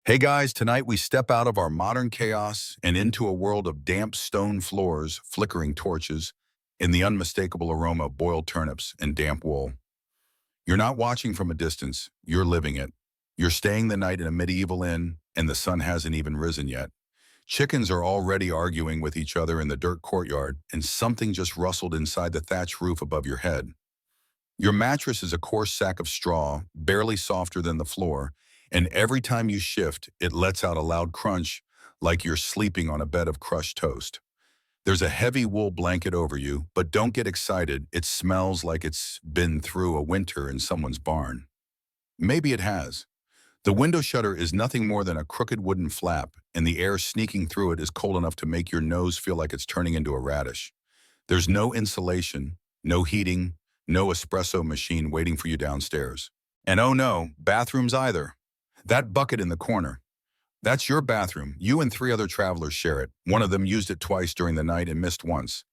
Hey guys, tonight we step out of our modern chaos and into a world of damp stone floors, flickering torches, and the unmistakable aroma of boiled turnips and damp wool. You're not watching from a distance, you're living it. You're staying the night in a medieval inn, and the sun hasn't even risen yet. Chickens are already arguing with each other in the dirt courtyard, and something just rustled inside the thatch roof above your head. Your mattress is a coarse sack of straw, barely softer than the floor, and every time you shift, it lets out a loud crunch like you're sleeping on a bed of crushed toast. There's a heavy wool blanket over you, but don't get excited. It smells like it's been through a winter in someone's barn. Maybe it has. The window shutter is nothing more than a crooked wooden flap, and the air sneaking through it is cold enough to make your nose feel like it's turning into a radish. There's no insulation, no heating, no espresso machine waiting for you downstairs. And oh no, bathrooms either. That bucket in the corner. That's your bathroom. You and three other travelers share it. One of them used it twice during the night and missed once.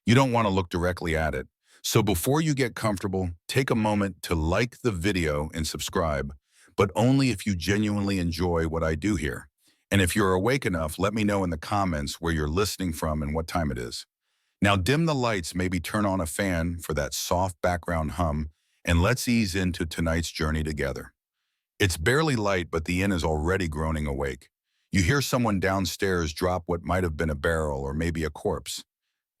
You don't want to look directly at it. So before you get comfortable, take a moment to like the video and subscribe, but only if you genuinely enjoy what I do here. And if you're awake enough, let me know in the comments where you're listening from and what time it is. Now dim the lights, maybe turn on a fan for that soft background hum, and let's ease into tonight's journey together. It's barely light, but the inn is already groaning awake. You hear someone downstairs drop what might have been a barrel or maybe a corpse.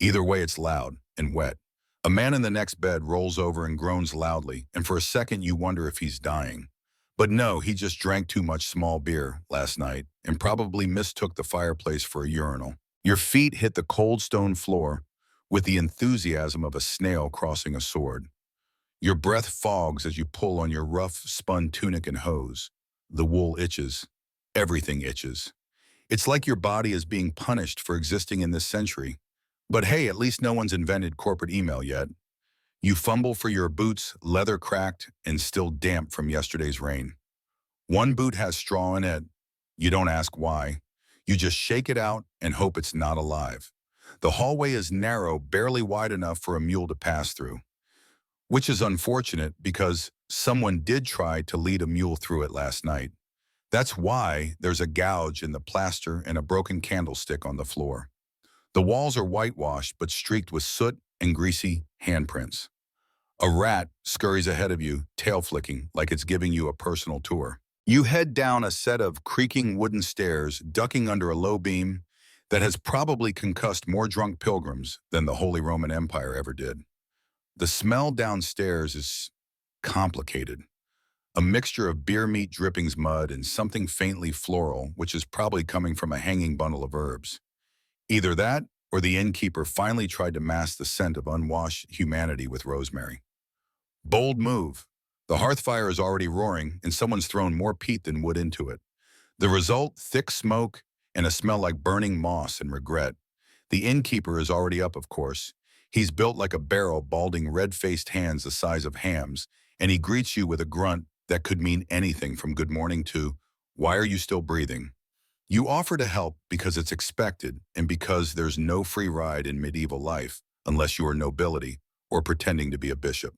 Either way, it's loud and wet. A man in the next bed rolls over and groans loudly, and for a second you wonder if he's dying. But no, he just drank too much small beer last night and probably mistook the fireplace for a urinal. Your feet hit the cold stone floor with the enthusiasm of a snail crossing a sword. Your breath fogs as you pull on your rough, spun tunic and hose. The wool itches. Everything itches. It's like your body is being punished for existing in this century. But hey, at least no one's invented corporate email yet. You fumble for your boots, leather cracked and still damp from yesterday's rain. One boot has straw in it. You don't ask why. You just shake it out and hope it's not alive. The hallway is narrow, barely wide enough for a mule to pass through. Which is unfortunate because someone did try to lead a mule through it last night. That's why there's a gouge in the plaster and a broken candlestick on the floor. The walls are whitewashed but streaked with soot and greasy handprints. A rat scurries ahead of you, tail flicking like it's giving you a personal tour. You head down a set of creaking wooden stairs, ducking under a low beam that has probably concussed more drunk pilgrims than the Holy Roman Empire ever did. The smell downstairs is complicated. A mixture of beer meat drippings, mud, and something faintly floral, which is probably coming from a hanging bundle of herbs. Either that, or the innkeeper finally tried to mask the scent of unwashed humanity with rosemary. Bold move. The hearth fire is already roaring, and someone's thrown more peat than wood into it. The result, thick smoke and a smell like burning moss and regret. The innkeeper is already up, of course. He's built like a barrel, balding red-faced hands the size of hams, and he greets you with a grunt that could mean anything from good morning to, why are you still breathing? You offer to help because it's expected and because there's no free ride in medieval life unless you are nobility or pretending to be a bishop.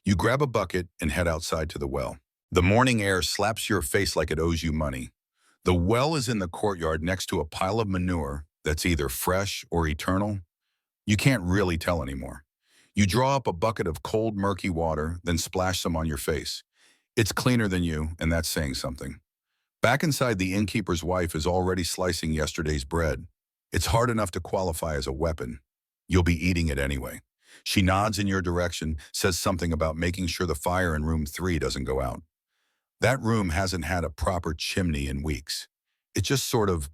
You grab a bucket and head outside to the well. The morning air slaps your face like it owes you money. The well is in the courtyard next to a pile of manure that's either fresh or eternal. You can't really tell anymore. You draw up a bucket of cold, murky water, then splash some on your face. It's cleaner than you, and that's saying something. Back inside, the innkeeper's wife is already slicing yesterday's bread. It's hard enough to qualify as a weapon. You'll be eating it anyway. She nods in your direction, says something about making sure the fire in room 3 doesn't go out. That room hasn't had a proper chimney in weeks. It just sort of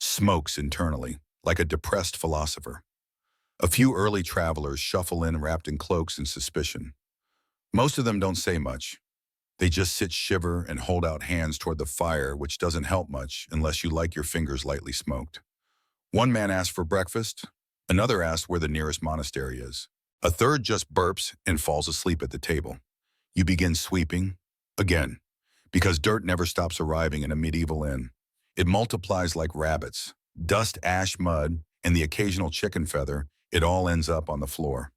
smokes internally, like a depressed philosopher. A few early travelers shuffle in wrapped in cloaks and suspicion. Most of them don't say much. They just sit, shiver, and hold out hands toward the fire, which doesn't help much unless you like your fingers lightly smoked. One man asks for breakfast. Another asks where the nearest monastery is. A third just burps and falls asleep at the table. You begin sweeping again, because dirt never stops arriving in a medieval inn. It multiplies like rabbits. Dust, ash, mud, and the occasional chicken feather, it all ends up on the floor.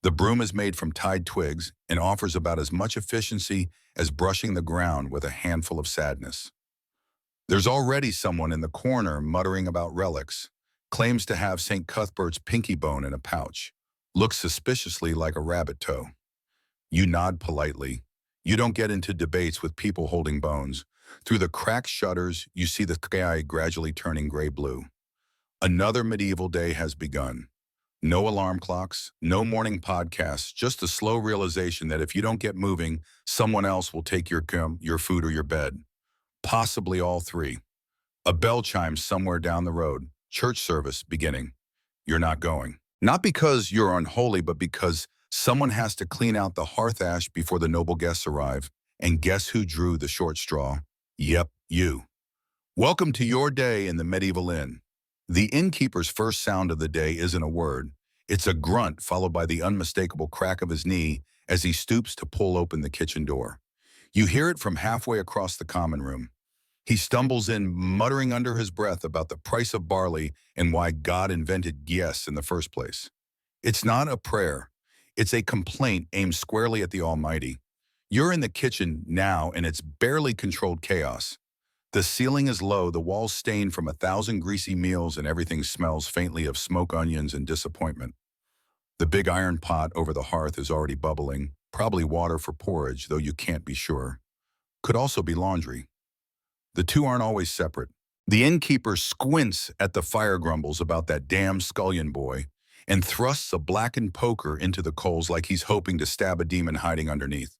The broom is made from tied twigs and offers about as much efficiency as brushing the ground with a handful of sadness. There's already someone in the corner muttering about relics, claims to have St. Cuthbert's pinky bone in a pouch, looks suspiciously like a rabbit toe. You nod politely. You don't get into debates with people holding bones. Through the cracked shutters, you see the sky gradually turning gray-blue. Another medieval day has begun. No alarm clocks, no morning podcasts, just the slow realization that if you don't get moving, someone else will take your food or your bed. Possibly all three. A bell chimes somewhere down the road. Church service beginning. You're not going. Not because you're unholy, but because someone has to clean out the hearth ash before the noble guests arrive. And guess who drew the short straw? Yep, you. Welcome to your day in the medieval inn. The innkeeper's first sound of the day isn't a word. It's a grunt followed by the unmistakable crack of his knee as he stoops to pull open the kitchen door. You hear it from halfway across the common room. He stumbles in, muttering under his breath about the price of barley and why God invented guests in the first place. It's not a prayer. It's a complaint aimed squarely at the Almighty. You're in the kitchen now, and it's barely controlled chaos. The ceiling is low, the walls stained from 1,000 greasy meals, and everything smells faintly of smoked onions and disappointment. The big iron pot over the hearth is already bubbling, probably water for porridge, though you can't be sure. Could also be laundry. The two aren't always separate. The innkeeper squints at the fire grumbles about that damn scullion boy and thrusts a blackened poker into the coals like he's hoping to stab a demon hiding underneath.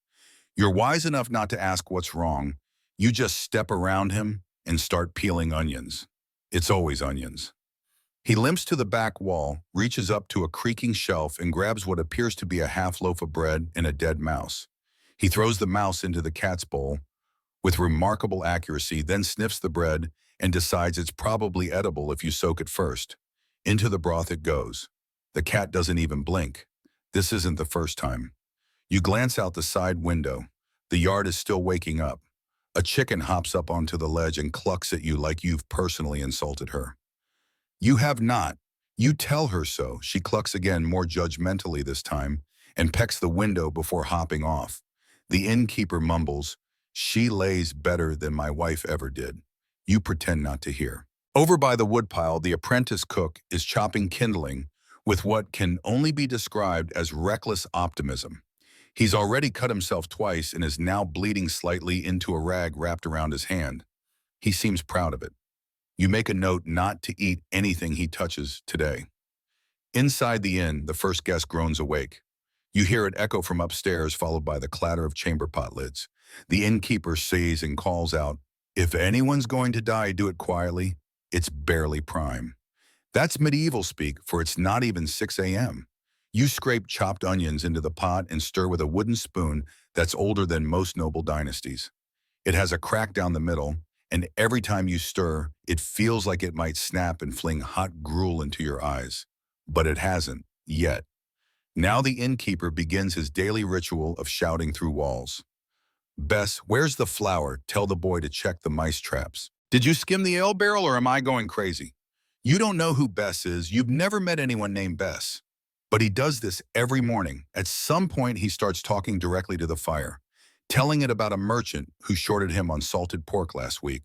You're wise enough not to ask what's wrong. You just step around him and start peeling onions. It's always onions. He limps to the back wall, reaches up to a creaking shelf, and grabs what appears to be a half loaf of bread and a dead mouse. He throws the mouse into the cat's bowl with remarkable accuracy, then sniffs the bread and decides it's probably edible if you soak it first. Into the broth it goes. The cat doesn't even blink. This isn't the first time. You glance out the side window. The yard is still waking up. A chicken hops up onto the ledge and clucks at you like you've personally insulted her. You have not. You tell her so. She clucks again, more judgmentally this time, and pecks the window before hopping off. The innkeeper mumbles, "She lays better than my wife ever did." You pretend not to hear. Over by the woodpile, the apprentice cook is chopping kindling with what can only be described as reckless optimism. He's already cut himself twice and is now bleeding slightly into a rag wrapped around his hand. He seems proud of it. You make a note not to eat anything he touches today. Inside the inn, the first guest groans awake. You hear it echo from upstairs, followed by the clatter of chamber pot lids. The innkeeper sees and calls out, "If anyone's going to die, do it quietly. It's barely prime." That's medieval speak, for it's not even 6 a.m. You scrape chopped onions into the pot and stir with a wooden spoon that's older than most noble dynasties. It has a crack down the middle, and every time you stir, it feels like it might snap and fling hot gruel into your eyes. But it hasn't, yet. Now the innkeeper begins his daily ritual of shouting through walls. "Bess, where's the flour? Tell the boy to check the mice traps. Did you skim the ale barrel, or am I going crazy?" You don't know who Bess is. You've never met anyone named Bess. But he does this every morning. At some point, he starts talking directly to the fire, telling it about a merchant who shorted him on salted pork last week.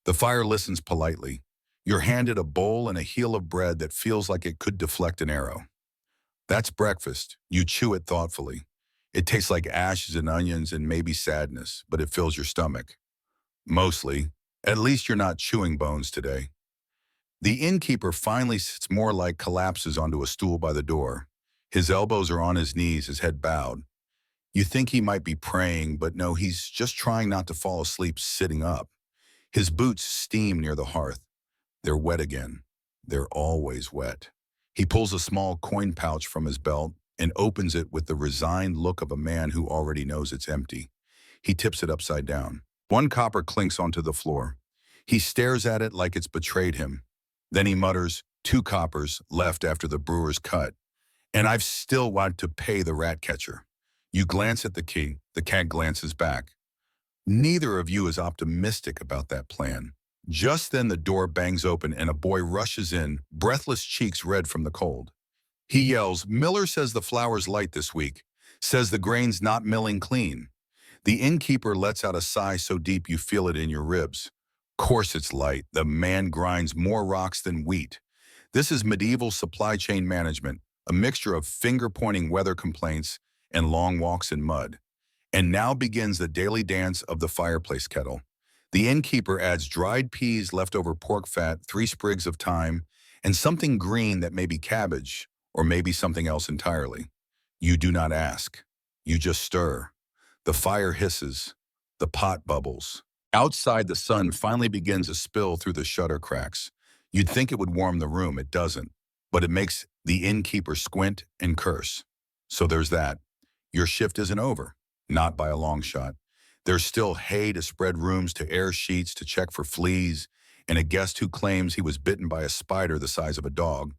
The fire listens politely. You're handed a bowl and a heel of bread that feels like it could deflect an arrow. That's breakfast. You chew it thoughtfully. It tastes like ashes and onions and maybe sadness, but it fills your stomach. Mostly. At least you're not chewing bones today. The innkeeper finally sits more like collapses onto a stool by the door. His elbows are on his knees, his head bowed. You think he might be praying, but no, he's just trying not to fall asleep sitting up. His boots steam near the hearth. They're wet again. They're always wet. He pulls a small coin pouch from his belt and opens it with the resigned look of a man who already knows it's empty. He tips it upside down. 1 copper clinks onto the floor. He stares at it like it's betrayed him. Then he mutters, 2 coppers left after the brewer's cut. And I've still wanted to pay the rat catcher. You glance at the key. The cat glances back. Neither of you is optimistic about that plan. Just then the door bangs open and a boy rushes in, breathless cheeks red from the cold. He yells, "Miller says the flour's light this week. Says the grain's not milling clean." The innkeeper lets out a sigh so deep you feel it in your ribs. Course it's light. The man grinds more rocks than wheat. This is medieval supply chain management, a mixture of finger-pointing weather complaints and long walks in mud. And now begins the daily dance of the fireplace kettle. The innkeeper adds dried peas, leftover pork fat, 3 sprigs of thyme, and something green that may be cabbage, or maybe something else entirely. You do not ask. You just stir. The fire hisses. The pot bubbles. Outside, the sun finally begins to spill through the shutter cracks. You'd think it would warm the room. It doesn't. But it makes the innkeeper squint and curse. So there's that. Your shift isn't over. Not by a long shot. There's still hay to spread rooms, to air sheets, to check for fleas, and a guest who claims he was bitten by a spider the size of a dog.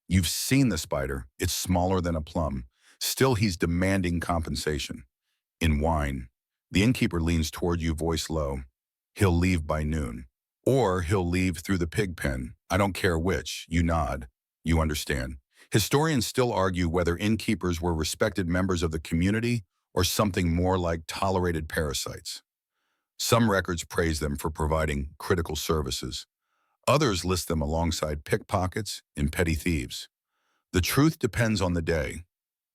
You've seen the spider. It's smaller than a plum. Still, he's demanding compensation. In whine, the innkeeper leans toward you, voice low. He'll leave by noon. Or he'll leave through the pig pen. I don't care which. You nod. You understand. Historians still argue whether innkeepers were respected members of the community or something more like tolerated parasites. Some records praise them for providing critical services. Others list them alongside pickpockets and petty thieves. The truth depends on the day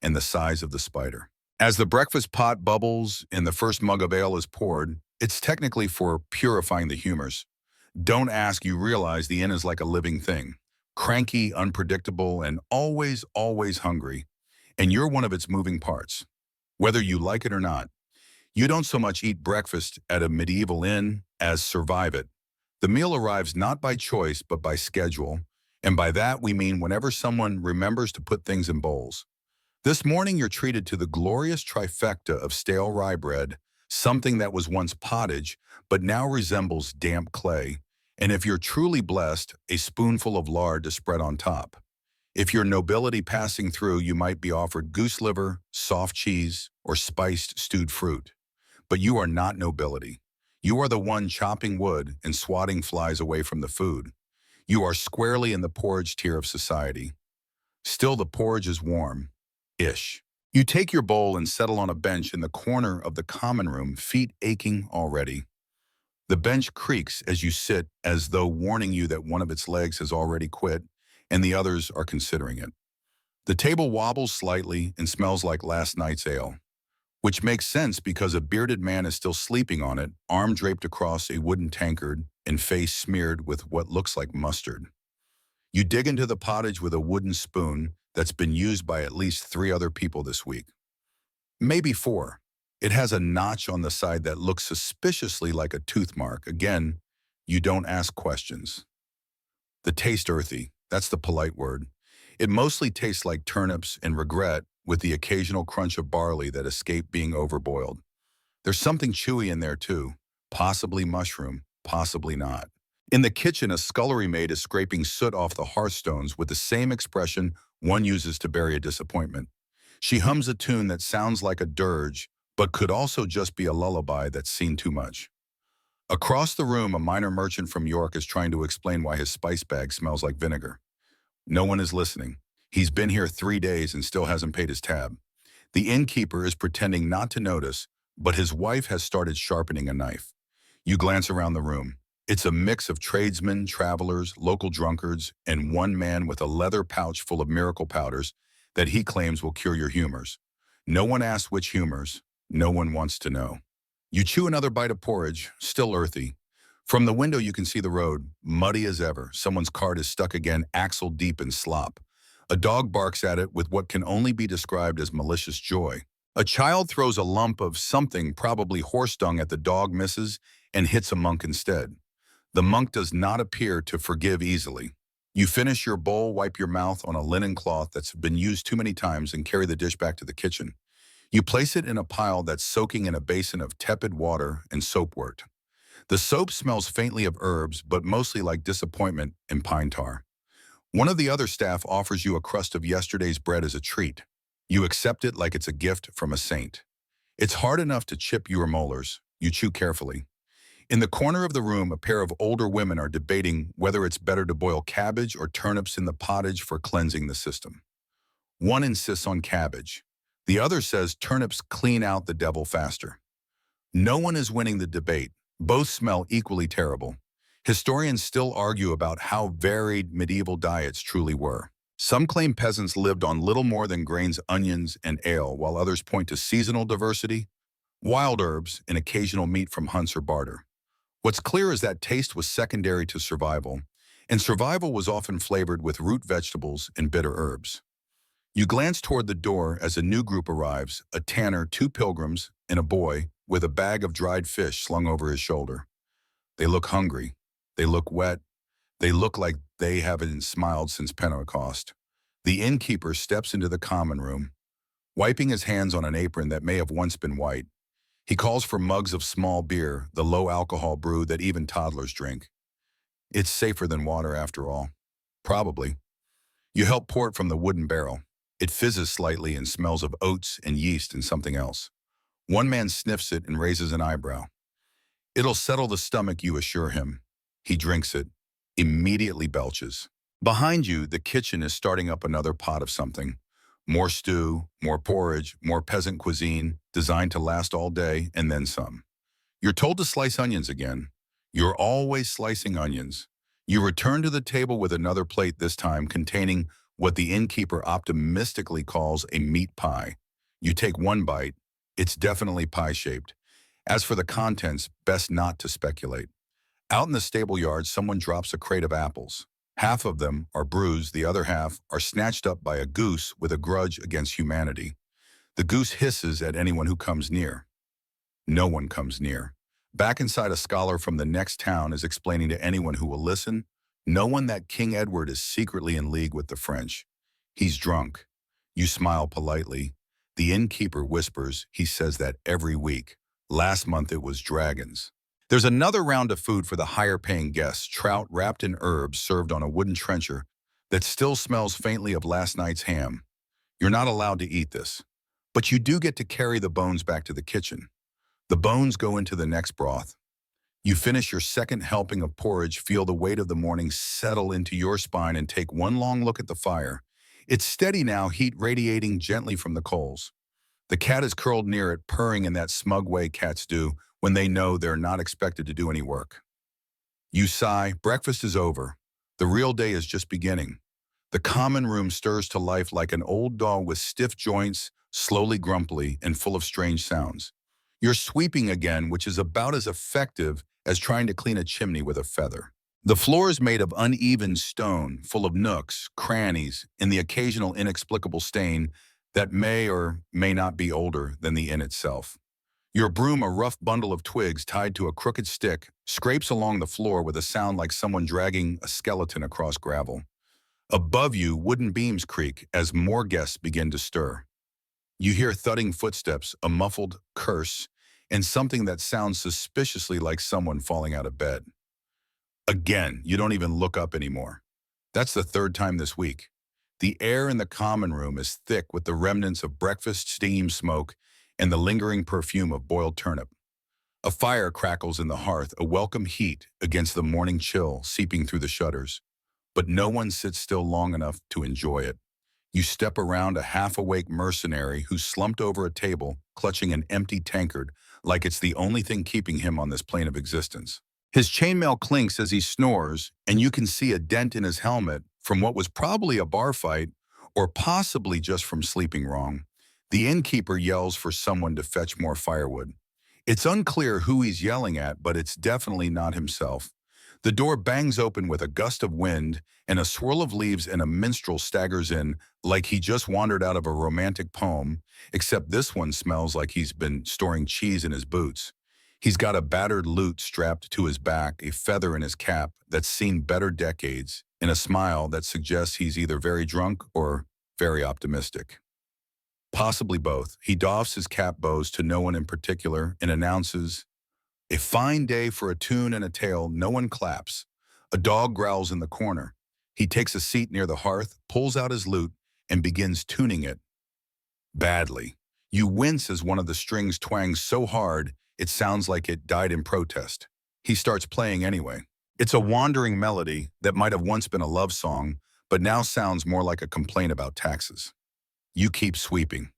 and the size of the spider. As the breakfast pot bubbles and the first mug of ale is poured, it's technically for purifying the humors. Don't ask, you realize the inn is like a living thing. Cranky, unpredictable, and always hungry. And you're one of its moving parts. Whether you like it or not, you don't so much eat breakfast at a medieval inn as survive it. The meal arrives not by choice, but by schedule. And by that, we mean whenever someone remembers to put things in bowls. This morning, you're treated to the glorious trifecta of stale rye bread, something that was once pottage, but now resembles damp clay. And if you're truly blessed, a spoonful of lard to spread on top. If you're nobility passing through, you might be offered goose liver, soft cheese, or spiced stewed fruit. But you are not nobility. You are the one chopping wood and swatting flies away from the food. You are squarely in the porridge tier of society. Still, the porridge is warm-ish. You take your bowl and settle on a bench in the corner of the common room, feet aching already. The bench creaks as you sit, as though warning you that one of its legs has already quit and the others are considering it. The table wobbles slightly and smells like last night's ale, which makes sense because a bearded man is still sleeping on it, arm draped across a wooden tankard and face smeared with what looks like mustard. You dig into the pottage with a wooden spoon that's been used by at least 3 other people this week. Maybe 4. It has a notch on the side that looks suspiciously like a tooth mark. Again, you don't ask questions. The taste earthy. That's the polite word. It mostly tastes like turnips and regret, with the occasional crunch of barley that escaped being overboiled. There's something chewy in there too, possibly mushroom, possibly not. In the kitchen, a scullery maid is scraping soot off the hearthstones with the same expression one uses to bury a disappointment. She hums a tune that sounds like a dirge, but could also just be a lullaby that's seen too much. Across the room, a minor merchant from York is trying to explain why his spice bag smells like vinegar. No one is listening. He's been here 3 days and still hasn't paid his tab. The innkeeper is pretending not to notice, but his wife has started sharpening a knife. You glance around the room. It's a mix of tradesmen, travelers, local drunkards, and one man with a leather pouch full of miracle powders that he claims will cure your humors. No one asks which humors. No one wants to know. You chew another bite of porridge, still earthy. From the window, you can see the road, muddy as ever. Someone's cart is stuck again, axle deep in slop. A dog barks at it with what can only be described as malicious joy. A child throws a lump of something, probably horse dung, at the dog, misses, and hits a monk instead. The monk does not appear to forgive easily. You finish your bowl, wipe your mouth on a linen cloth that's been used too many times, and carry the dish back to the kitchen. You place it in a pile that's soaking in a basin of tepid water and soapwort. The soap smells faintly of herbs, but mostly like disappointment and pine tar. One of the other staff offers you a crust of yesterday's bread as a treat. You accept it like it's a gift from a saint. It's hard enough to chip your molars. You chew carefully. In the corner of the room, a pair of older women are debating whether it's better to boil cabbage or turnips in the pottage for cleansing the system. One insists on cabbage. The other says turnips clean out the devil faster. No one is winning the debate. Both smell equally terrible. Historians still argue about how varied medieval diets truly were. Some claim peasants lived on little more than grains, onions, and ale, while others point to seasonal diversity, wild herbs, and occasional meat from hunts or barter. What's clear is that taste was secondary to survival, and survival was often flavored with root vegetables and bitter herbs. You glance toward the door as a new group arrives, a tanner, two pilgrims, and a boy with a bag of dried fish slung over his shoulder. They look hungry. They look wet. They look like they haven't smiled since Pentecost. The innkeeper steps into the common room, wiping his hands on an apron that may have once been white. He calls for mugs of small beer, the low-alcohol brew that even toddlers drink. It's safer than water after all. Probably. You help pour it from the wooden barrel. It fizzes slightly and smells of oats and yeast and something else. One man sniffs it and raises an eyebrow. It'll settle the stomach, you assure him. He drinks it, immediately belches. Behind you, the kitchen is starting up another pot of something. More stew, more porridge, more peasant cuisine, designed to last all day, and then some. You're told to slice onions again. You're always slicing onions. You return to the table with another plate, this time containing what the innkeeper optimistically calls a meat pie. You take one bite. It's definitely pie-shaped. As for the contents, best not to speculate. Out in the stable yard, someone drops a crate of apples. Half of them are bruised, the other half are snatched up by a goose with a grudge against humanity. The goose hisses at anyone who comes near. No one comes near. Back inside, a scholar from the next town is explaining to anyone who will listen, no one that King Edward is secretly in league with the French. He's drunk. You smile politely. The innkeeper whispers he says that every week. Last month it was dragons. There's another round of food for the higher-paying guests, trout wrapped in herbs served on a wooden trencher that still smells faintly of last night's ham. You're not allowed to eat this, but you do get to carry the bones back to the kitchen. The bones go into the next broth. You finish your second helping of porridge, feel the weight of the morning settle into your spine, and take one long look at the fire. It's steady now, heat radiating gently from the coals. The cat is curled near it, purring in that smug way cats do when they know they're not expected to do any work. You sigh. Breakfast is over. The real day is just beginning. The common room stirs to life like an old dog with stiff joints, slowly grumpy, and full of strange sounds. You're sweeping again, which is about as effective as trying to clean a chimney with a feather. The floor is made of uneven stone, full of nooks, crannies, and the occasional inexplicable stain that may or may not be older than the inn itself. Your broom, a rough bundle of twigs tied to a crooked stick, scrapes along the floor with a sound like someone dragging a skeleton across gravel. Above you, wooden beams creak as more guests begin to stir. You hear thudding footsteps, a muffled curse, and something that sounds suspiciously like someone falling out of bed. Again, you don't even look up anymore. That's the third time this week. The air in the common room is thick with the remnants of breakfast steam smoke and the lingering perfume of boiled turnip. A fire crackles in the hearth, a welcome heat against the morning chill seeping through the shutters. But no one sits still long enough to enjoy it. You step around a half-awake mercenary who's slumped over a table, clutching an empty tankard, like it's the only thing keeping him on this plane of existence. His chainmail clinks as he snores, and you can see a dent in his helmet from what was probably a bar fight, or possibly just from sleeping wrong. The innkeeper yells for someone to fetch more firewood. It's unclear who he's yelling at, but it's definitely not himself. The door bangs open with a gust of wind, and a swirl of leaves, and a minstrel staggers in like he just wandered out of a romantic poem, except this one smells like he's been storing cheese in his boots. He's got a battered lute strapped to his back, a feather in his cap that's seen better decades, and a smile that suggests he's either very drunk or very optimistic. Possibly both. He doffs his cap bows to no one in particular and announces, "A fine day for a tune and a tale." No one claps. A dog growls in the corner. He takes a seat near the hearth, pulls out his lute, and begins tuning it. Badly. You wince as one of the strings twangs so hard it sounds like it died in protest. He starts playing anyway. It's a wandering melody that might have once been a love song, but now sounds more like a complaint about taxes. You keep sweeping.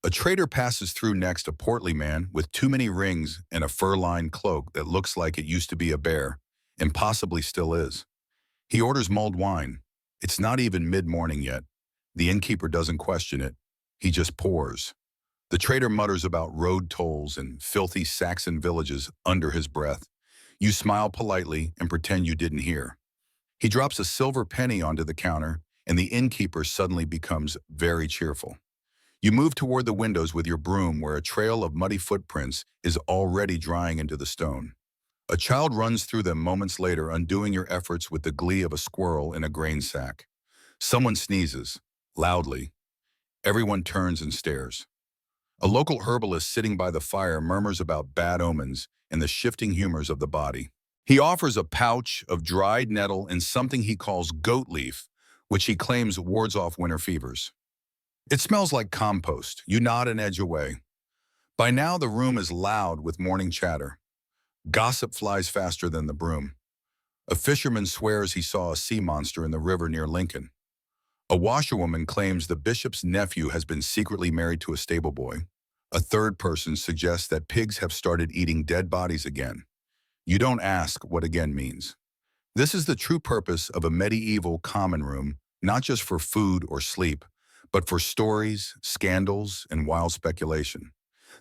A trader passes through next, a portly man with too many rings and a fur-lined cloak that looks like it used to be a bear, and possibly still is. He orders mulled wine. It's not even mid-morning yet. The innkeeper doesn't question it. He just pours. The trader mutters about road tolls and filthy Saxon villages under his breath. You smile politely and pretend you didn't hear. He drops a silver penny onto the counter, and the innkeeper suddenly becomes very cheerful. You move toward the windows with your broom where a trail of muddy footprints is already drying into the stone. A child runs through them moments later, undoing your efforts with the glee of a squirrel in a grain sack. Someone sneezes, loudly. Everyone turns and stares. A local herbalist sitting by the fire murmurs about bad omens and the shifting humors of the body. He offers a pouch of dried nettle and something he calls goat leaf, which he claims wards off winter fevers. It smells like compost. You nod and edge away. By now, the room is loud with morning chatter. Gossip flies faster than the broom. A fisherman swears he saw a sea monster in the river near Lincoln. A washerwoman claims the bishop's nephew has been secretly married to a stable boy. A third person suggests that pigs have started eating dead bodies again. You don't ask what again means. This is the true purpose of a medieval common room, not just for food or sleep, but for stories, scandals, and wild speculation.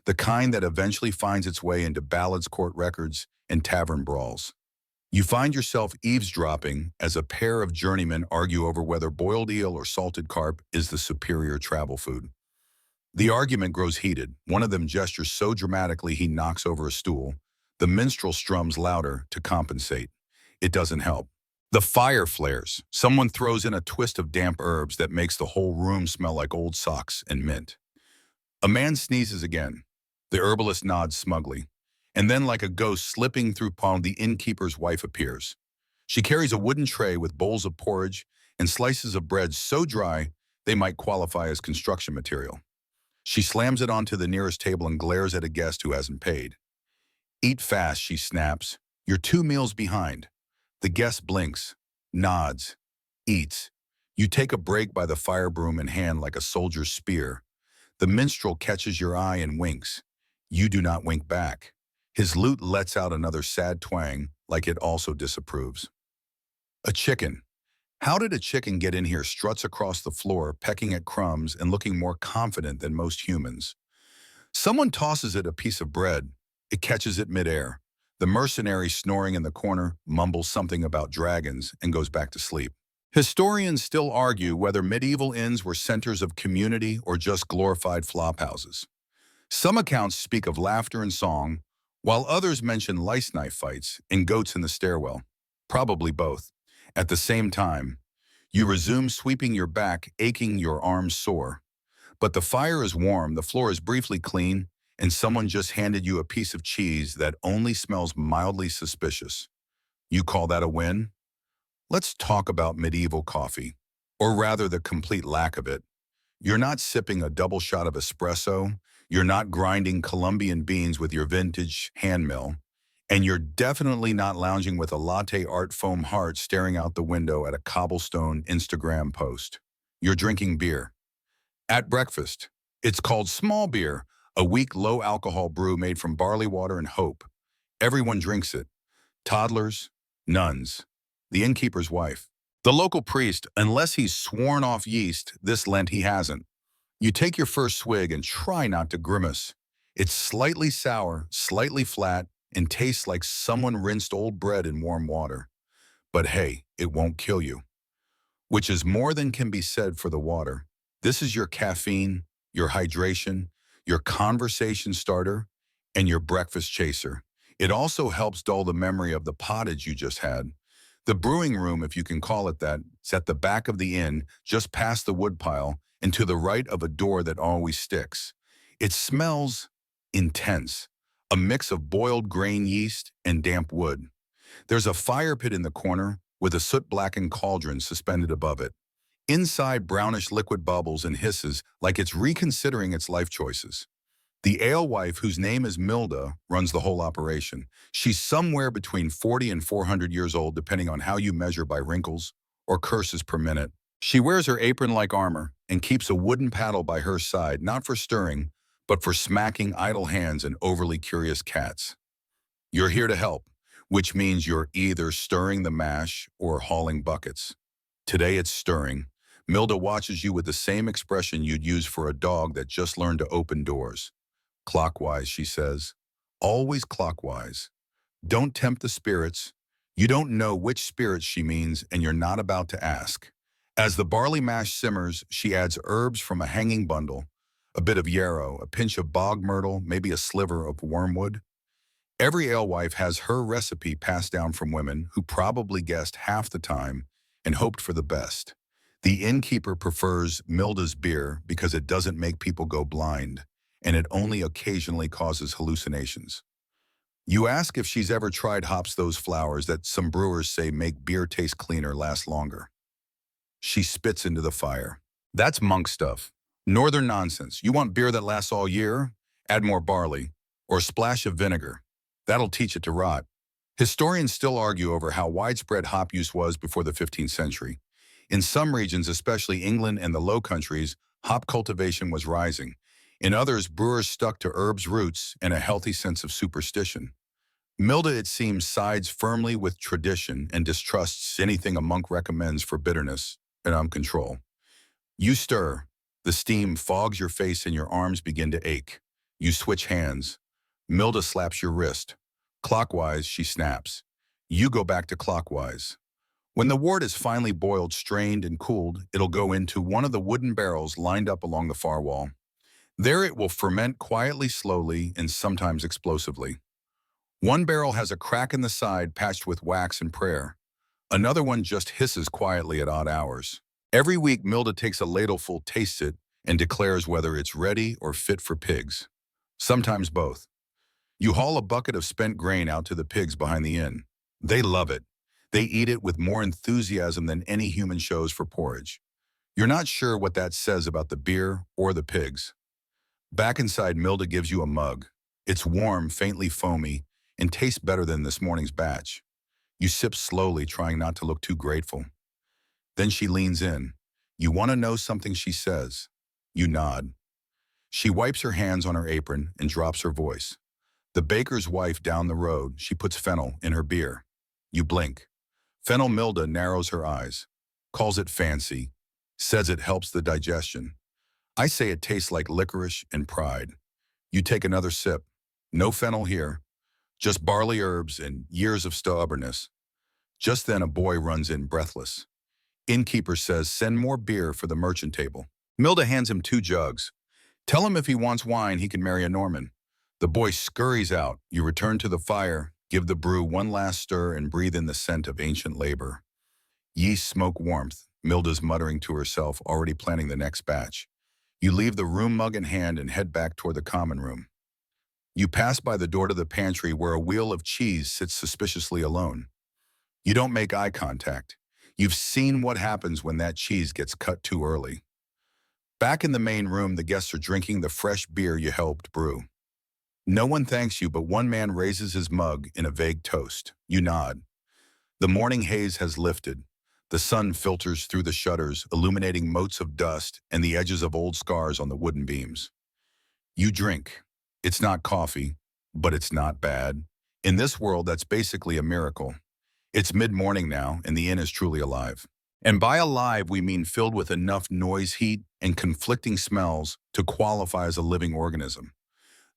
The kind that eventually finds its way into ballads, court records, and tavern brawls. You find yourself eavesdropping as a pair of journeymen argue over whether boiled eel or salted carp is the superior travel food. The argument grows heated. One of them gestures so dramatically he knocks over a stool. The minstrel strums louder to compensate. It doesn't help. The fire flares. Someone throws in a twist of damp herbs that makes the whole room smell like old socks and mint. A man sneezes again. The herbalist nods smugly. And then, like a ghost slipping through palm, the innkeeper's wife appears. She carries a wooden tray with bowls of porridge and slices of bread so dry they might qualify as construction material. She slams it onto the nearest table and glares at a guest who hasn't paid. Eat fast, she snaps. You're 2 meals behind. The guest blinks, nods, eats. You take a break by the fire broom in hand like a soldier's spear. The minstrel catches your eye and winks. You do not wink back. His lute lets out another sad twang, like it also disapproves. A chicken. How did a chicken get in here? Struts across the floor, pecking at crumbs and looking more confident than most humans. Someone tosses it a piece of bread. It catches it midair. The mercenary snoring in the corner mumbles something about dragons and goes back to sleep. Historians still argue whether medieval inns were centers of community or just glorified flophouses. Some accounts speak of laughter and song, while others mention lice knife fights and goats in the stairwell. Probably both. At the same time, you resume sweeping your back, aching, your arms sore. But the fire is warm, the floor is briefly clean, and someone just handed you a piece of cheese that only smells mildly suspicious. You call that a win? Let's talk about medieval coffee, or rather the complete lack of it. You're not sipping a double shot of espresso, you're not grinding Colombian beans with your vintage hand mill, and you're definitely not lounging with a latte art foam heart staring out the window at a cobblestone Instagram post. You're drinking beer. At breakfast, it's called small beer, a weak low-alcohol brew made from barley water and hope. Everyone drinks it. Toddlers, nuns, the innkeeper's wife, the local priest, unless he's sworn off yeast. This Lent he hasn't. You take your first swig and try not to grimace. It's slightly sour, slightly flat, and tastes like someone rinsed old bread in warm water. But hey, it won't kill you. Which is more than can be said for the water. This is your caffeine, your hydration, your conversation starter, and your breakfast chaser. It also helps dull the memory of the pottage you just had. The brewing room, if you can call it that, is at the back of the inn, just past the woodpile, and to the right of a door that always sticks. It smells intense, a mix of boiled grain yeast and damp wood. There's a fire pit in the corner with a soot-blackened cauldron suspended above it. Inside, brownish liquid bubbles and hisses like it's reconsidering its life choices. The alewife, whose name is Milda, runs the whole operation. She's somewhere between 40 and 400 years old, depending on how you measure by wrinkles or curses per minute. She wears her apron like armor and keeps a wooden paddle by her side, not for stirring, but for smacking idle hands and overly curious cats. You're here to help. which means you're either stirring the mash or hauling buckets. Today it's stirring. Milda watches you with the same expression you'd use for a dog that just learned to open doors. Clockwise, she says. Always clockwise. Don't tempt the spirits. You don't know which spirits she means, and you're not about to ask. As the barley mash simmers, she adds herbs from a hanging bundle, a bit of yarrow, a pinch of bog myrtle, maybe a sliver of wormwood. Every alewife has her recipe passed down from women who probably guessed half the time and hoped for the best. The innkeeper prefers Milda's beer because it doesn't make people go blind, and it only occasionally causes hallucinations. You ask if she's ever tried hops, those flowers that some brewers say make beer taste cleaner, last longer. She spits into the fire. That's monk stuff. Northern nonsense. You want beer that lasts all year? Add more barley, or a splash of vinegar. That'll teach it to rot. Historians still argue over how widespread hop use was before the 15th century. In some regions, especially England and the Low Countries, hop cultivation was rising. In others, brewers stuck to herbs' roots and a healthy sense of superstition. Milda, it seems, sides firmly with tradition and distrusts anything a monk recommends for bitterness and control. You stir. The steam fogs your face and your arms begin to ache. You switch hands. Milda slaps your wrist. Clockwise, she snaps. You go back to clockwise. When the wort is finally boiled, strained, and cooled, it'll go into one of the wooden barrels lined up along the far wall. There it will ferment quietly, slowly, and sometimes explosively. One barrel has a crack in the side patched with wax and prayer. Another one just hisses quietly at odd hours. Every week, Milda takes a ladleful, tastes it, and declares whether it's ready or fit for pigs. Sometimes both. You haul a bucket of spent grain out to the pigs behind the inn. They love it. They eat it with more enthusiasm than any human shows for porridge. You're not sure what that says about the beer or the pigs. Back inside, Milda gives you a mug. It's warm, faintly foamy, and tastes better than this morning's batch. You sip slowly, trying not to look too grateful. Then she leans in. You want to know something, she says. You nod. She wipes her hands on her apron and drops her voice. The baker's wife down the road, she puts fennel in her beer. You blink. Fennel. Milda narrows her eyes, calls it fancy, says it helps the digestion. I say it tastes like licorice and pride. You take another sip. No fennel here, just barley herbs and years of stubbornness. Just then a boy runs in, breathless. Innkeeper says, send more beer for the merchant table. Milda hands him 2 jugs. Tell him if he wants wine, he can marry a Norman. The boy scurries out. You return to the fire, give the brew one last stir, and breathe in the scent of ancient labor. Yeast smoke warmth, Milda's muttering to herself, already planning the next batch. You leave the room, mug in hand, and head back toward the common room. You pass by the door to the pantry where a wheel of cheese sits suspiciously alone. You don't make eye contact. You've seen what happens when that cheese gets cut too early. Back in the main room, the guests are drinking the fresh beer you helped brew. No one thanks you, but one man raises his mug in a vague toast. You nod. The morning haze has lifted. The sun filters through the shutters, illuminating motes of dust and the edges of old scars on the wooden beams. You drink. It's not coffee, but it's not bad. In this world, that's basically a miracle. It's mid-morning now, and the inn is truly alive. And by alive, we mean filled with enough noise, heat, and conflicting smells to qualify as a living organism.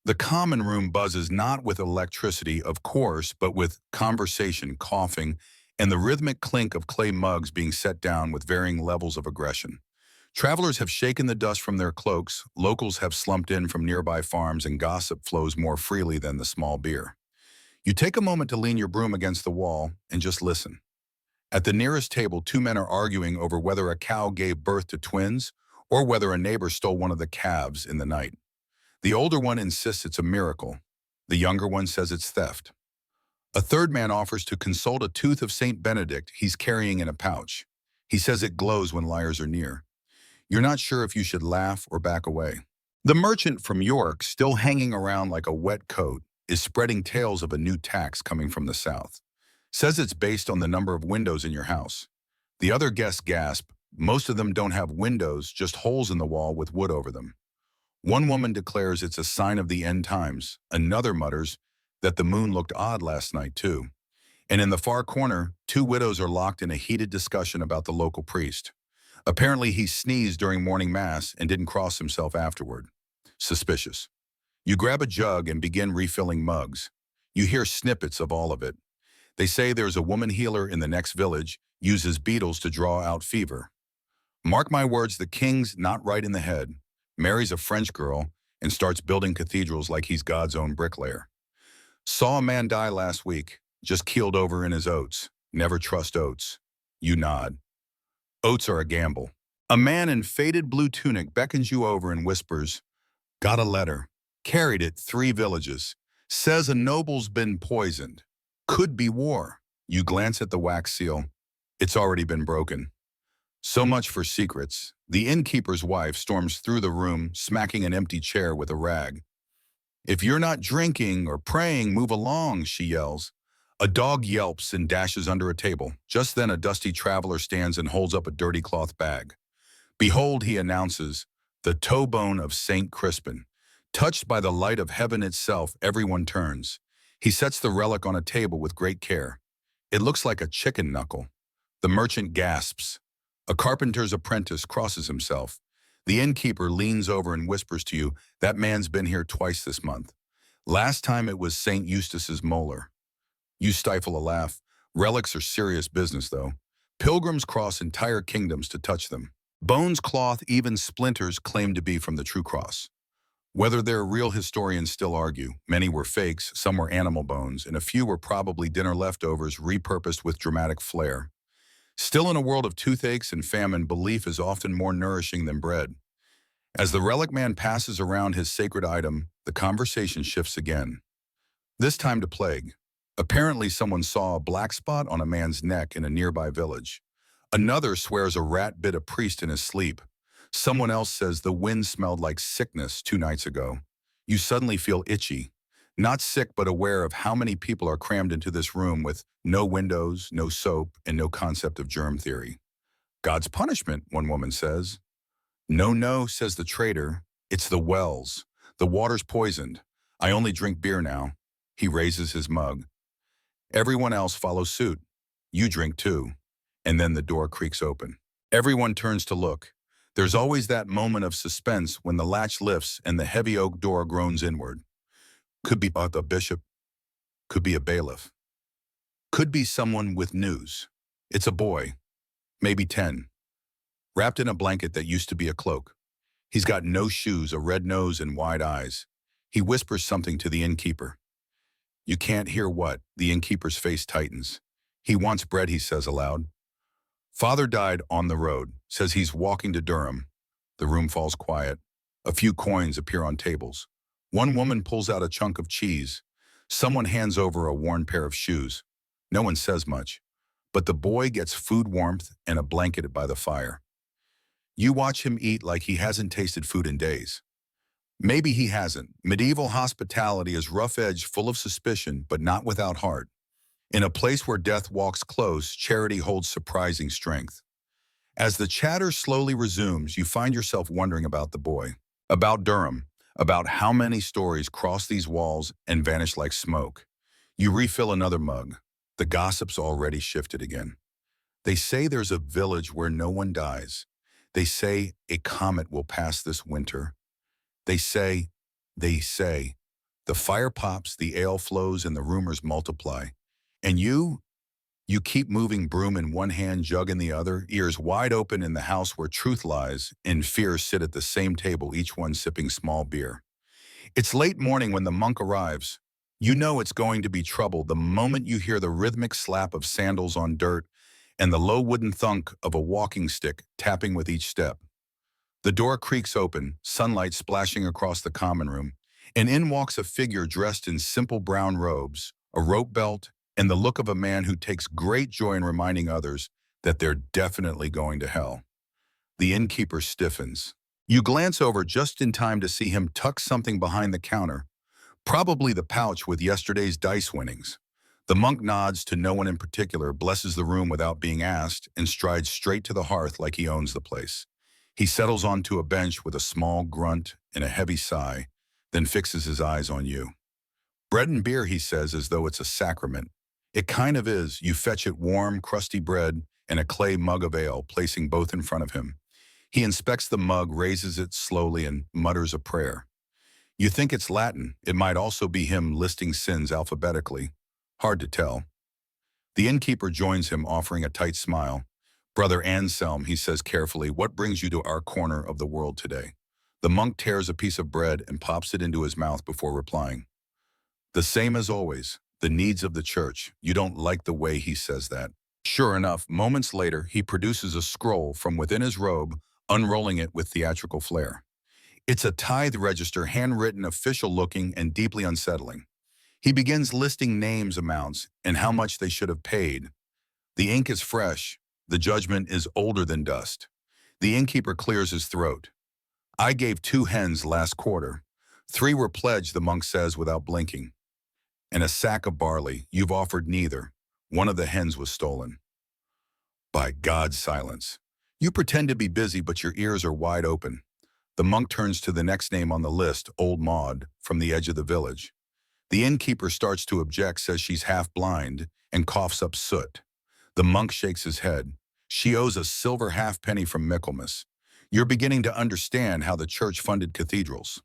The common room buzzes not with electricity, of course, but with conversation, coughing, and the rhythmic clink of clay mugs being set down with varying levels of aggression. Travelers have shaken the dust from their cloaks, locals have slumped in from nearby farms, and gossip flows more freely than the small beer. You take a moment to lean your broom against the wall and just listen. At the nearest table, 2 men are arguing over whether a cow gave birth to twins or whether a neighbor stole one of the calves in the night. The older one insists it's a miracle. The younger one says it's theft. A third man offers to consult a tooth of St. Benedict he's carrying in a pouch. He says it glows when liars are near. You're not sure if you should laugh or back away. The merchant from York, still hanging around like a wet coat, is spreading tales of a new tax coming from the south. Says it's based on the number of windows in your house. The other guests gasp. Most of them don't have windows, just holes in the wall with wood over them. One woman declares it's a sign of the end times. Another mutters that the moon looked odd last night, too. And in the far corner, two widows are locked in a heated discussion about the local priest. Apparently, he sneezed during morning mass and didn't cross himself afterward. Suspicious. You grab a jug and begin refilling mugs. You hear snippets of all of it. They say there's a woman healer in the next village, uses beetles to draw out fever. Mark my words, the king's not right in the head, marries a French girl, and starts building cathedrals like he's God's own bricklayer. Saw a man die last week, just keeled over in his oats. Never trust oats. You nod. Oats are a gamble. A man in faded blue tunic beckons you over and whispers, "Got a letter. Carried it 3 villages. Says a noble's been poisoned. Could be war." You glance at the wax seal. It's already been broken. So much for secrets. The innkeeper's wife storms through the room, smacking an empty chair with a rag. "If you're not drinking or praying, move along," she yells. A dog yelps and dashes under a table. Just then a dusty traveler stands and holds up a dirty cloth bag. "Behold," he announces, "the toe bone of Saint Crispin." Touched by the light of heaven itself, everyone turns. He sets the relic on a table with great care. It looks like a chicken knuckle. The merchant gasps. A carpenter's apprentice crosses himself. The innkeeper leans over and whispers to you, "That man's been here twice this month. Last time it was St. Eustace's molar." You stifle a laugh. Relics are serious business, though. Pilgrims cross entire kingdoms to touch them. Bones, cloth, even splinters claim to be from the true cross. Whether they're real, historians still argue. Many were fakes, some were animal bones, and a few were probably dinner leftovers repurposed with dramatic flair. Still, in a world of toothaches and famine, belief is often more nourishing than bread. As the relic man passes around his sacred item, the conversation shifts again. This time to plague. Apparently, someone saw a black spot on a man's neck in a nearby village. Another swears a rat bit a priest in his sleep. Someone else says the wind smelled like sickness 2 nights ago. You suddenly feel itchy. Not sick, but aware of how many people are crammed into this room with no windows, no soap, and no concept of germ theory. "God's punishment," one woman says. "No, no," says the traitor. "It's the wells. The water's poisoned. I only drink beer now." He raises his mug. Everyone else follows suit. You drink too. And then the door creaks open. Everyone turns to look. There's always that moment of suspense when the latch lifts and the heavy oak door groans inward. Could be a bishop. Could be a bailiff. Could be someone with news. It's a boy, maybe 10, wrapped in a blanket that used to be a cloak. He's got no shoes, a red nose, and wide eyes. He whispers something to the innkeeper. You can't hear what. The innkeeper's face tightens. "He wants bread," he says aloud. "Father died on the road," says he's walking to Durham. The room falls quiet. A few coins appear on tables. One woman pulls out a chunk of cheese. Someone hands over a worn pair of shoes. No one says much, but the boy gets food warmth and a blanket by the fire. You watch him eat like he hasn't tasted food in days. Maybe he hasn't. Medieval hospitality is rough-edged, full of suspicion, but not without heart. In a place where death walks close, charity holds surprising strength. As the chatter slowly resumes, you find yourself wondering about the boy, about Durham, about how many stories cross these walls and vanish like smoke. You refill another mug. The gossip's already shifted again. They say there's a village where no one dies. They say a comet will pass this winter. They say, the fire pops, the ale flows, and the rumors multiply. And you keep moving, broom in one hand, jug in the other, ears wide open in the house where truth lies, and fear sit at the same table, each one sipping small beer. It's late morning when the monk arrives. You know it's going to be trouble the moment you hear the rhythmic slap of sandals on dirt and the low wooden thunk of a walking stick tapping with each step. The door creaks open, sunlight splashing across the common room, and in walks a figure dressed in simple brown robes, a rope belt, and the look of a man who takes great joy in reminding others that they're definitely going to hell. The innkeeper stiffens. You glance over just in time to see him tuck something behind the counter, probably the pouch with yesterday's dice winnings. The monk nods to no one in particular, blesses the room without being asked, and strides straight to the hearth like he owns the place. He settles onto a bench with a small grunt and a heavy sigh, then fixes his eyes on you. "Bread and beer," he says, as though it's a sacrament. It kind of is. You fetch it warm, crusty bread and a clay mug of ale, placing both in front of him. He inspects the mug, raises it slowly, and mutters a prayer. You think it's Latin. It might also be him listing sins alphabetically. Hard to tell. The innkeeper joins him, offering a tight smile. Brother Anselm, he says carefully, what brings you to our corner of the world today? The monk tears a piece of bread and pops it into his mouth before replying. The same as always, the needs of the church. You don't like the way he says that. Sure enough, moments later, he produces a scroll from within his robe, unrolling it with theatrical flair. It's a tithe register, handwritten, official-looking, and deeply unsettling. He begins listing names, amounts, and how much they should have paid. The ink is fresh. The judgment is older than dust. The innkeeper clears his throat. I gave 2 hens last quarter. 3 were pledged, the monk says without blinking. And a sack of barley. You've offered neither. One of the hens was stolen. By God, silence. You pretend to be busy, but your ears are wide open. The monk turns to the next name on the list, Old Maud, from the edge of the village. The innkeeper starts to object, says she's half blind, and coughs up soot. The monk shakes his head. She owes a silver halfpenny from Michaelmas. You're beginning to understand how the church funded cathedrals.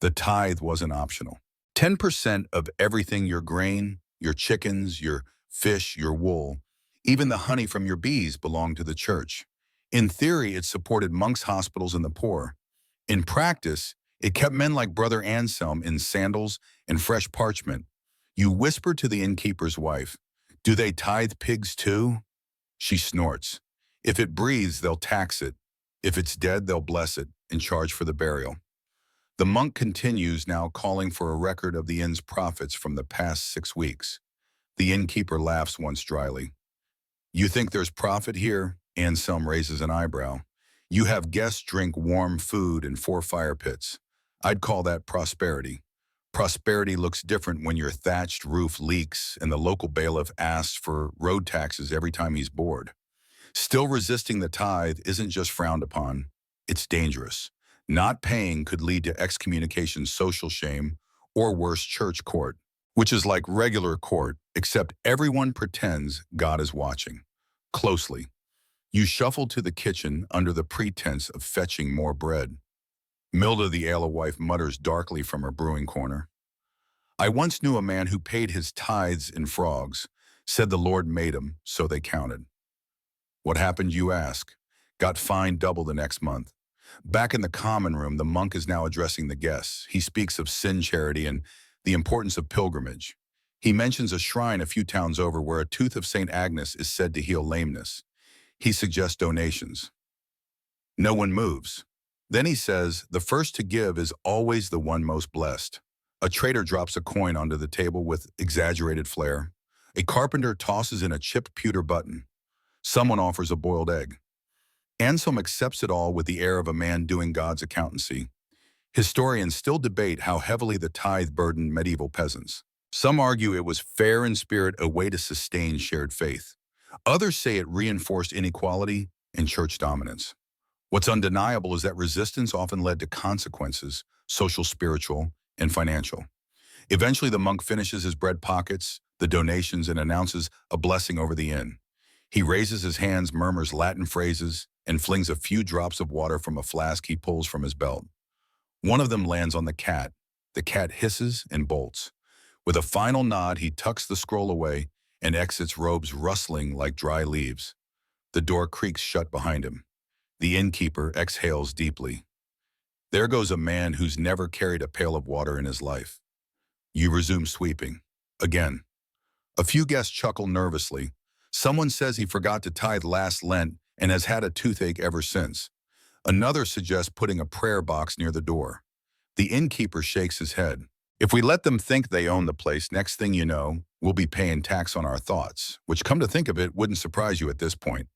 The tithe wasn't optional. 10% of everything, your grain, your chickens, your fish, your wool, even the honey from your bees, belonged to the church. In theory, it supported monks, hospitals, and the poor. In practice, it kept men like Brother Anselm in sandals and fresh parchment. You whisper to the innkeeper's wife, do they tithe pigs too? She snorts. If it breathes, they'll tax it. If it's dead, they'll bless it and charge for the burial. The monk continues, now calling for a record of the inn's profits from the past 6 weeks. The innkeeper laughs once dryly. You think there's profit here? Anselm raises an eyebrow. You have guests drink warm food and 4 fire pits. I'd call that prosperity. Prosperity looks different when your thatched roof leaks and the local bailiff asks for road taxes every time he's bored. Still, resisting the tithe isn't just frowned upon, it's dangerous. Not paying could lead to excommunication, social shame, or worse, church court, which is like regular court, except everyone pretends God is watching. Closely. You shuffle to the kitchen under the pretense of fetching more bread. Milda, the alewife, mutters darkly from her brewing corner. I once knew a man who paid his tithes in frogs, said the Lord made him, so they counted. What happened, you ask? Got fined double the next month. Back in the common room, the monk is now addressing the guests. He speaks of sin, charity, and the importance of pilgrimage. He mentions a shrine a few towns over where a tooth of St. Agnes is said to heal lameness. He suggests donations. No one moves. Then he says, the first to give is always the one most blessed. A trader drops a coin onto the table with exaggerated flair. A carpenter tosses in a chipped pewter button. Someone offers a boiled egg. Anselm accepts it all with the air of a man doing God's accountancy. Historians still debate how heavily the tithe burdened medieval peasants. Some argue it was fair in spirit, a way to sustain shared faith. Others say it reinforced inequality and church dominance. What's undeniable is that resistance often led to consequences, social, spiritual, and financial. Eventually, the monk finishes his bread pockets, the donations, and announces a blessing over the inn. He raises his hands, murmurs Latin phrases, and flings a few drops of water from a flask he pulls from his belt. One of them lands on the cat. The cat hisses and bolts. With a final nod, he tucks the scroll away and exits, robes rustling like dry leaves. The door creaks shut behind him. The innkeeper exhales deeply. There goes a man who's never carried a pail of water in his life. You resume sweeping. Again. A few guests chuckle nervously. Someone says he forgot to tithe last Lent and has had a toothache ever since. Another suggests putting a prayer box near the door. The innkeeper shakes his head. If we let them think they own the place, next thing you know, we'll be paying tax on our thoughts, which, come to think of it, wouldn't surprise you at this point.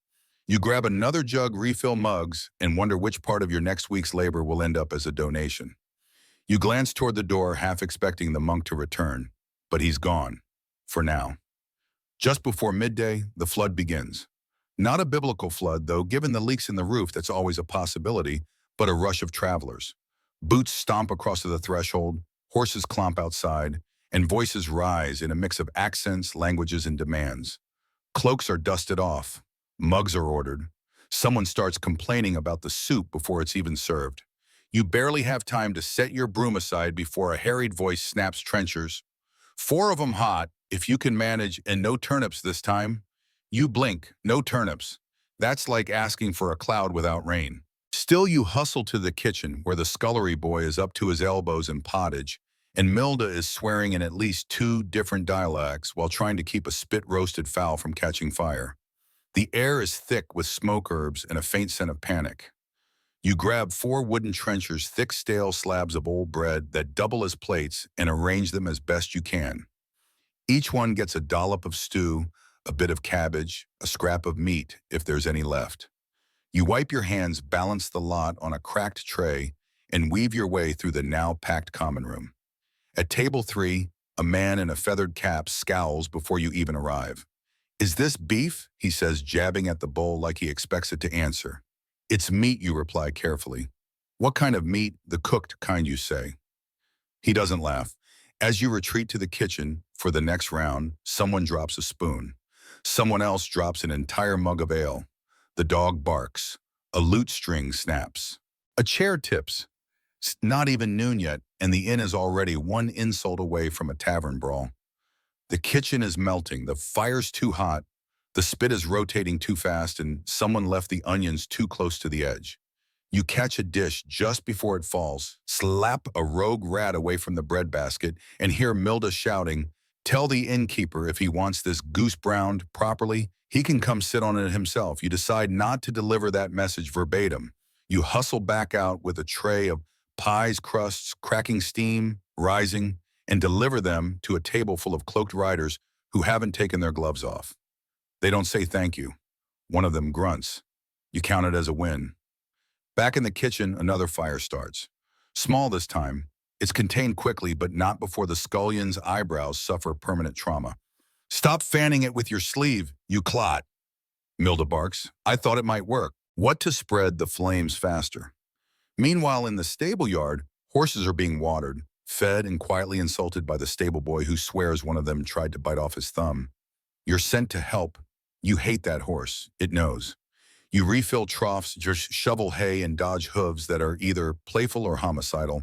You grab another jug, refill mugs, and wonder which part of your next week's labor will end up as a donation. You glance toward the door, half expecting the monk to return, but he's gone, for now. Just before midday, the flood begins. Not a biblical flood, though, given the leaks in the roof. That's always a possibility, but a rush of travelers. Boots stomp across to the threshold, horses clomp outside, and voices rise in a mix of accents, languages, and demands. Cloaks are dusted off. Mugs are ordered. Someone starts complaining about the soup before it's even served. You barely have time to set your broom aside before a harried voice snaps trenchers. Four of them hot, if you can manage, and no turnips this time. You blink, no turnips. That's like asking for a cloud without rain. Still, you hustle to the kitchen where the scullery boy is up to his elbows in pottage, and Milda is swearing in at least two different dialects while trying to keep a spit-roasted fowl from catching fire. The air is thick with smoke herbs and a faint scent of panic. You grab four wooden trenchers, thick stale slabs of old bread that double as plates, and arrange them as best you can. Each one gets a dollop of stew, a bit of cabbage, a scrap of meat, if there's any left. You wipe your hands, balance the lot on a cracked tray, and weave your way through the now packed common room. At table 3, a man in a feathered cap scowls before you even arrive. "Is this beef?" he says, jabbing at the bowl like he expects it to answer. "It's meat," you reply carefully. "What kind of meat?" "The cooked kind," you say. He doesn't laugh. As you retreat to the kitchen for the next round, someone drops a spoon. Someone else drops an entire mug of ale. The dog barks. A lute string snaps. A chair tips. It's not even noon yet, and the inn is already one insult away from a tavern brawl. The kitchen is melting, the fire's too hot, the spit is rotating too fast, and someone left the onions too close to the edge. You catch a dish just before it falls, slap a rogue rat away from the breadbasket, and hear Milda shouting, "Tell the innkeeper if he wants this goose browned properly, he can come sit on it himself." You decide not to deliver that message verbatim. You hustle back out with a tray of pies, crusts, cracking steam, rising, and deliver them to a table full of cloaked riders who haven't taken their gloves off. They don't say thank you. One of them grunts. You count it as a win. Back in the kitchen, another fire starts. Small this time. It's contained quickly, but not before the scullion's eyebrows suffer permanent trauma. "Stop fanning it with your sleeve, you clot," Milda barks. "I thought it might work." What to spread the flames faster? Meanwhile, in the stable yard, horses are being watered, fed, and quietly insulted by the stable boy who swears one of them tried to bite off his thumb. You're sent to help. You hate that horse. It knows. You refill troughs, just shovel hay, and dodge hooves that are either playful or homicidal.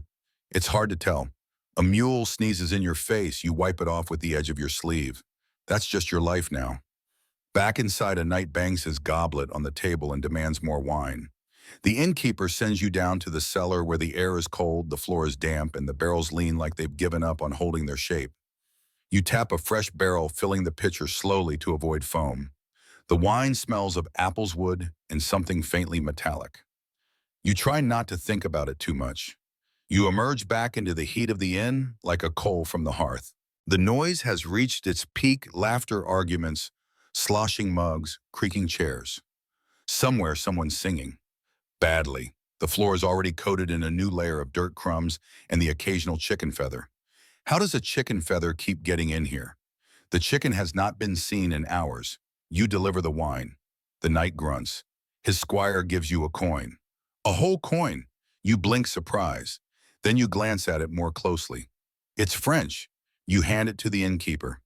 It's hard to tell. A mule sneezes in your face, you wipe it off with the edge of your sleeve. That's just your life now. Back inside, a knight bangs his goblet on the table and demands more wine. The innkeeper sends you down to the cellar where the air is cold, the floor is damp, and the barrels lean like they've given up on holding their shape. You tap a fresh barrel, filling the pitcher slowly to avoid foam. The wine smells of apple's wood and something faintly metallic. You try not to think about it too much. You emerge back into the heat of the inn like a coal from the hearth. The noise has reached its peak, laughter, arguments, sloshing mugs, creaking chairs. Somewhere, someone's singing. Badly. The floor is already coated in a new layer of dirt crumbs and the occasional chicken feather. How does a chicken feather keep getting in here? The chicken has not been seen in hours. You deliver the wine. The knight grunts. His squire gives you a coin. A whole coin. You blink surprise. Then you glance at it more closely. It's French. You hand it to the innkeeper.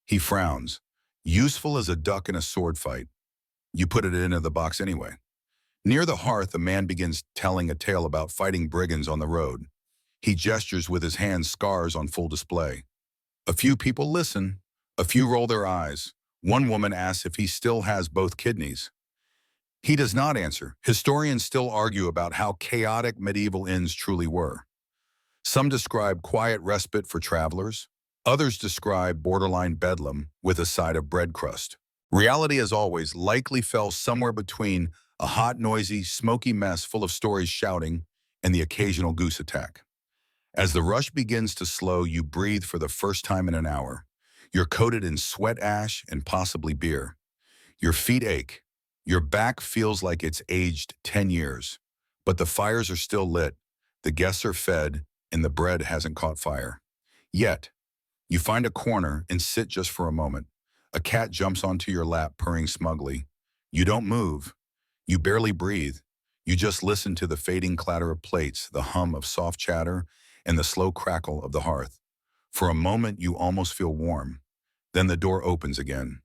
He frowns. Useful as a duck in a sword fight. You put it into the box anyway. Near the hearth, a man begins telling a tale about fighting brigands on the road. He gestures with his hands, scars on full display. A few people listen. A few roll their eyes. One woman asks if he still has both kidneys. He does not answer. Historians still argue about how chaotic medieval inns truly were. Some describe quiet respite for travelers. Others describe borderline bedlam with a side of bread crust. Reality, as always, likely fell somewhere between a hot, noisy, smoky mess full of stories shouting and the occasional goose attack. As the rush begins to slow, you breathe for the first time in an hour. You're coated in sweat ash and possibly beer. Your feet ache. Your back feels like it's aged 10 years. But the fires are still lit, the guests are fed, and the bread hasn't caught fire. Yet, you find a corner and sit just for a moment. A cat jumps onto your lap, purring smugly. You don't move. You barely breathe. You just listen to the fading clatter of plates, the hum of soft chatter, and the slow crackle of the hearth. For a moment, you almost feel warm. Then the door opens again,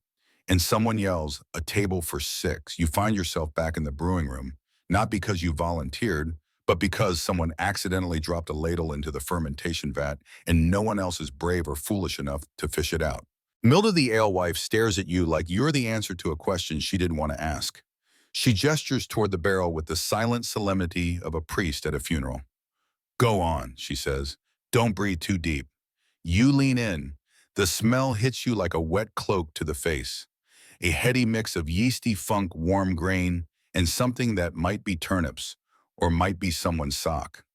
and someone yells, "A table for 6." You find yourself back in the brewing room, not because you volunteered, but because someone accidentally dropped a ladle into the fermentation vat and no one else is brave or foolish enough to fish it out. Milda the alewife stares at you like you're the answer to a question she didn't want to ask. She gestures toward the barrel with the silent solemnity of a priest at a funeral. "Go on," she says. "Don't breathe too deep." You lean in. The smell hits you like a wet cloak to the face. A heady mix of yeasty funk, warm grain, and something that might be turnips, or might be someone's sock.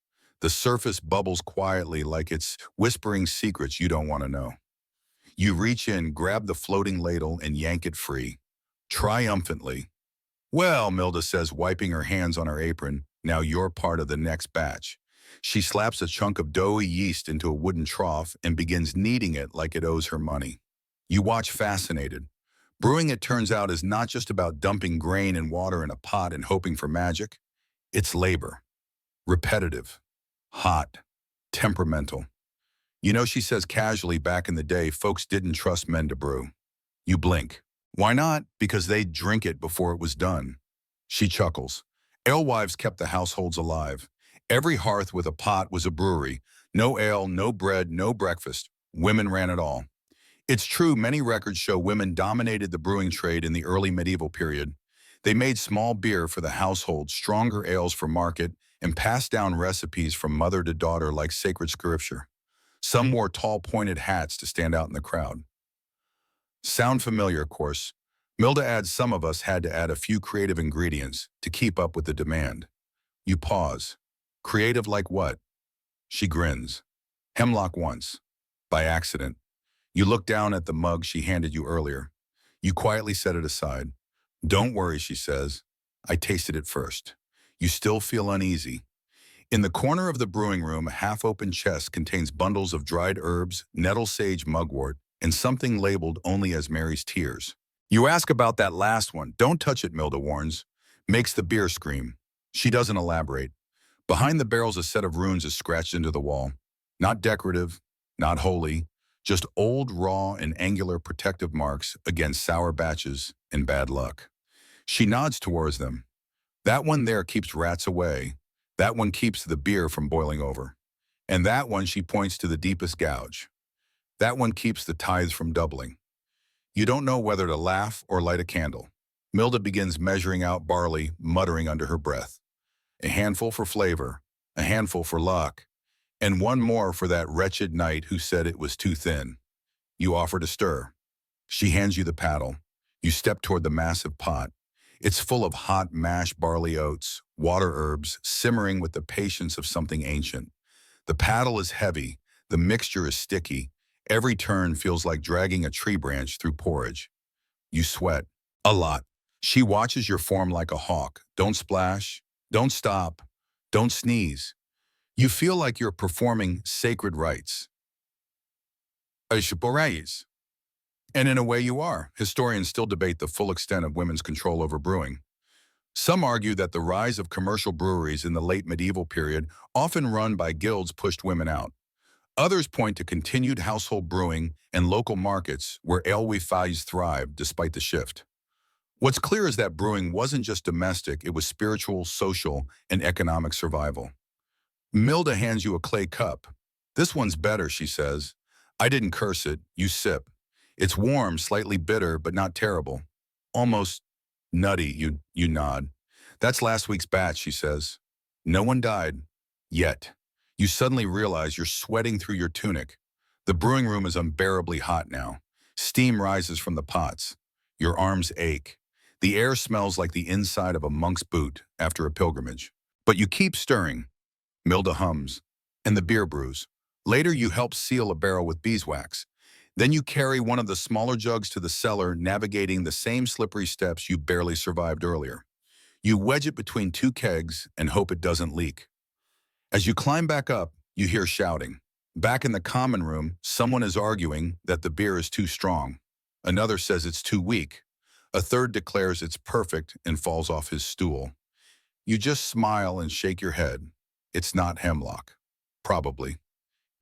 The surface bubbles quietly like it's whispering secrets you don't want to know. You reach in, grab the floating ladle, and yank it free. Triumphantly. "Well," Milda says, wiping her hands on her apron, "now you're part of the next batch." She slaps a chunk of doughy yeast into a wooden trough and begins kneading it like it owes her money. You watch fascinated. Brewing, it turns out, is not just about dumping grain and water in a pot and hoping for magic. It's labor. Repetitive. Hot. Temperamental. "You know," she says casually, "back in the day, folks didn't trust men to brew." You blink. "Why not?" "Because they'd drink it before it was done." She chuckles. Alewives kept the households alive. Every hearth with a pot was a brewery. No ale, no bread, no breakfast. Women ran it all. It's true, many records show women dominated the brewing trade in the early medieval period. They made small beer for the household, stronger ales for market, and passed down recipes from mother to daughter like sacred scripture. Some wore tall, pointed hats to stand out in the crowd. Sound familiar, of course. Milda adds some of us had to add a few creative ingredients to keep up with the demand. You pause. Creative like what? She grins. Hemlock once. By accident. You look down at the mug she handed you earlier. You quietly set it aside. "Don't worry," she says. "I tasted it first." You still feel uneasy. In the corner of the brewing room, a half-open chest contains bundles of dried herbs, nettle sage mugwort, and something labeled only as Mary's tears. You ask about that last one. "Don't touch it," Milda warns. Makes the beer scream. She doesn't elaborate. Behind the barrels, a set of runes is scratched into the wall. Not decorative, not holy, just old, raw, and angular protective marks against sour batches and bad luck. She nods towards them. "That one there keeps rats away. That one keeps the beer from boiling over. And that one," she points to the deepest gouge. "That one keeps the tithes from doubling." You don't know whether to laugh or light a candle. Milda begins measuring out barley, muttering under her breath. "A handful for flavor, a handful for luck, and one more for that wretched knight who said it was too thin." You offer to stir. She hands you the paddle. You step toward the massive pot. It's full of hot mashed barley oats, water herbs, simmering with the patience of something ancient. The paddle is heavy. The mixture is sticky. Every turn feels like dragging a tree branch through porridge. You sweat. A lot. She watches your form like a hawk. Don't splash. Don't stop. Don't sneeze. You feel like you're performing sacred rites. And in a way you are. Historians still debate the full extent of women's control over brewing. Some argue that the rise of commercial breweries in the late medieval period, often run by guilds, pushed women out. Others point to continued household brewing and local markets where alewives thrived despite the shift. What's clear is that brewing wasn't just domestic, it was spiritual, social, and economic survival. Milda hands you a clay cup. "This one's better," she says. I didn't curse it. You sip. It's warm, slightly bitter, but not terrible. Almost nutty, you nod. "That's last week's batch," she says. "No one died. Yet." You suddenly realize you're sweating through your tunic. The brewing room is unbearably hot now. Steam rises from the pots. Your arms ache. The air smells like the inside of a monk's boot after a pilgrimage. But you keep stirring. Milda hums. And the beer brews. Later, you help seal a barrel with beeswax. Then you carry one of the smaller jugs to the cellar, navigating the same slippery steps you barely survived earlier. You wedge it between two kegs and hope it doesn't leak. As you climb back up, you hear shouting. Back in the common room, someone is arguing that the beer is too strong. Another says it's too weak. A third declares it's perfect and falls off his stool. You just smile and shake your head. It's not hemlock. Probably.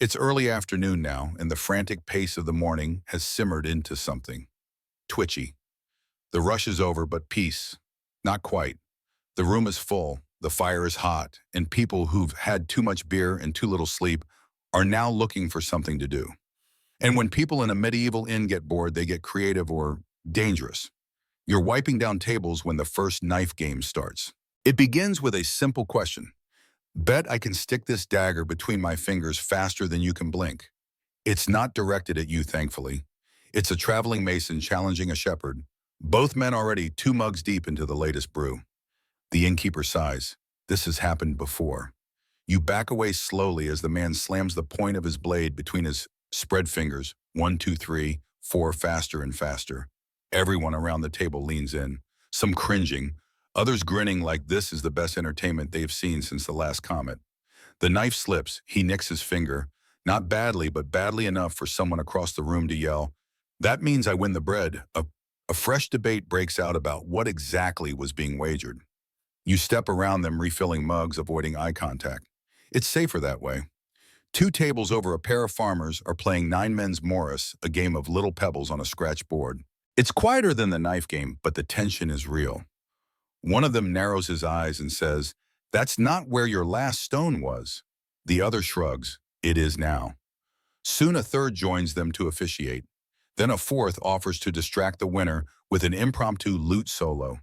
It's early afternoon now, and the frantic pace of the morning has simmered into something twitchy. The rush is over, but peace. Not quite. The room is full, the fire is hot, and people who've had too much beer and too little sleep are now looking for something to do. And when people in a medieval inn get bored, they get creative or dangerous. You're wiping down tables when the first knife game starts. It begins with a simple question. Bet I can stick this dagger between my fingers faster than you can blink. It's not directed at you, thankfully. It's a traveling mason challenging a shepherd. Both men already 2 mugs deep into the latest brew. The innkeeper sighs. This has happened before. You back away slowly as the man slams the point of his blade between his spread fingers. 1, 2, 3, 4, faster and faster. Everyone around the table leans in, some cringing, others grinning like this is the best entertainment they've seen since the last comet. The knife slips, he nicks his finger, not badly, but badly enough for someone across the room to yell, "That means I win the bread." A fresh debate breaks out about what exactly was being wagered. You step around them, refilling mugs, avoiding eye contact. It's safer that way. 2 tables over, a pair of farmers are playing Nine Men's Morris, a game of little pebbles on a scratch board. It's quieter than the knife game, but the tension is real. One of them narrows his eyes and says, "That's not where your last stone was." The other shrugs, "It is now." Soon a third joins them to officiate. Then a fourth offers to distract the winner with an impromptu lute solo.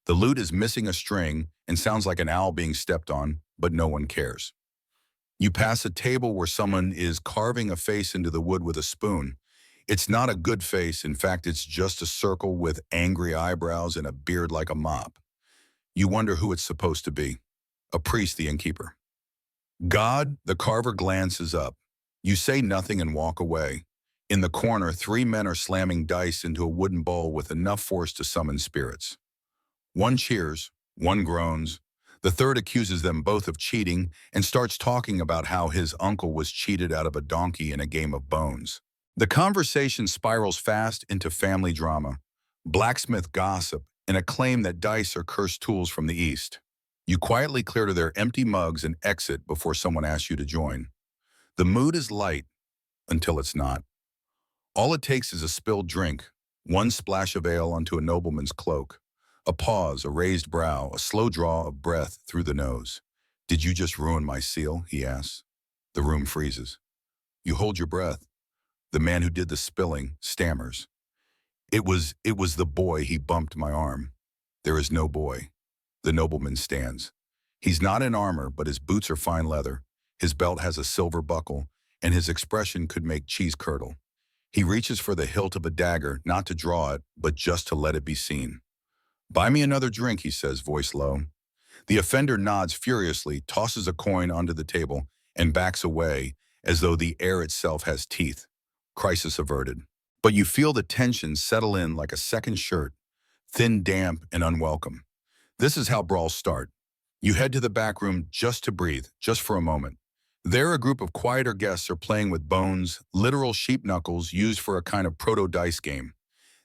The lute is missing a string and sounds like an owl being stepped on, but no one cares. You pass a table where someone is carving a face into the wood with a spoon. It's not a good face. In fact, it's just a circle with angry eyebrows and a beard like a mop. You wonder who it's supposed to be. A priest, the innkeeper. God, the carver glances up. You say nothing and walk away. In the corner, 3 men are slamming dice into a wooden bowl with enough force to summon spirits. One cheers, one groans. The third accuses them both of cheating and starts talking about how his uncle was cheated out of a donkey in a game of bones. The conversation spirals fast into family drama, blacksmith gossip, and a claim that dice are cursed tools from the East. You quietly clear to their empty mugs and exit before someone asks you to join. The mood is light until it's not. All it takes is a spilled drink, one splash of ale onto a nobleman's cloak, a pause, a raised brow, a slow draw of breath through the nose. "Did you just ruin my seal?" he asks. The room freezes. You hold your breath. The man who did the spilling stammers. It was the boy. He bumped my arm." "There is no boy." The nobleman stands. He's not in armor, but his boots are fine leather. His belt has a silver buckle, and his expression could make cheese curdle. He reaches for the hilt of a dagger, not to draw it, but just to let it be seen. "Buy me another drink," he says, voice low. The offender nods furiously, tosses a coin onto the table, and backs away, as though the air itself has teeth. Crisis averted. But you feel the tension settle in like a second shirt, thin, damp, and unwelcome. This is how brawls start. You head to the back room just to breathe, just for a moment. There, a group of quieter guests are playing with bones, literal sheep knuckles used for a kind of proto-dice game.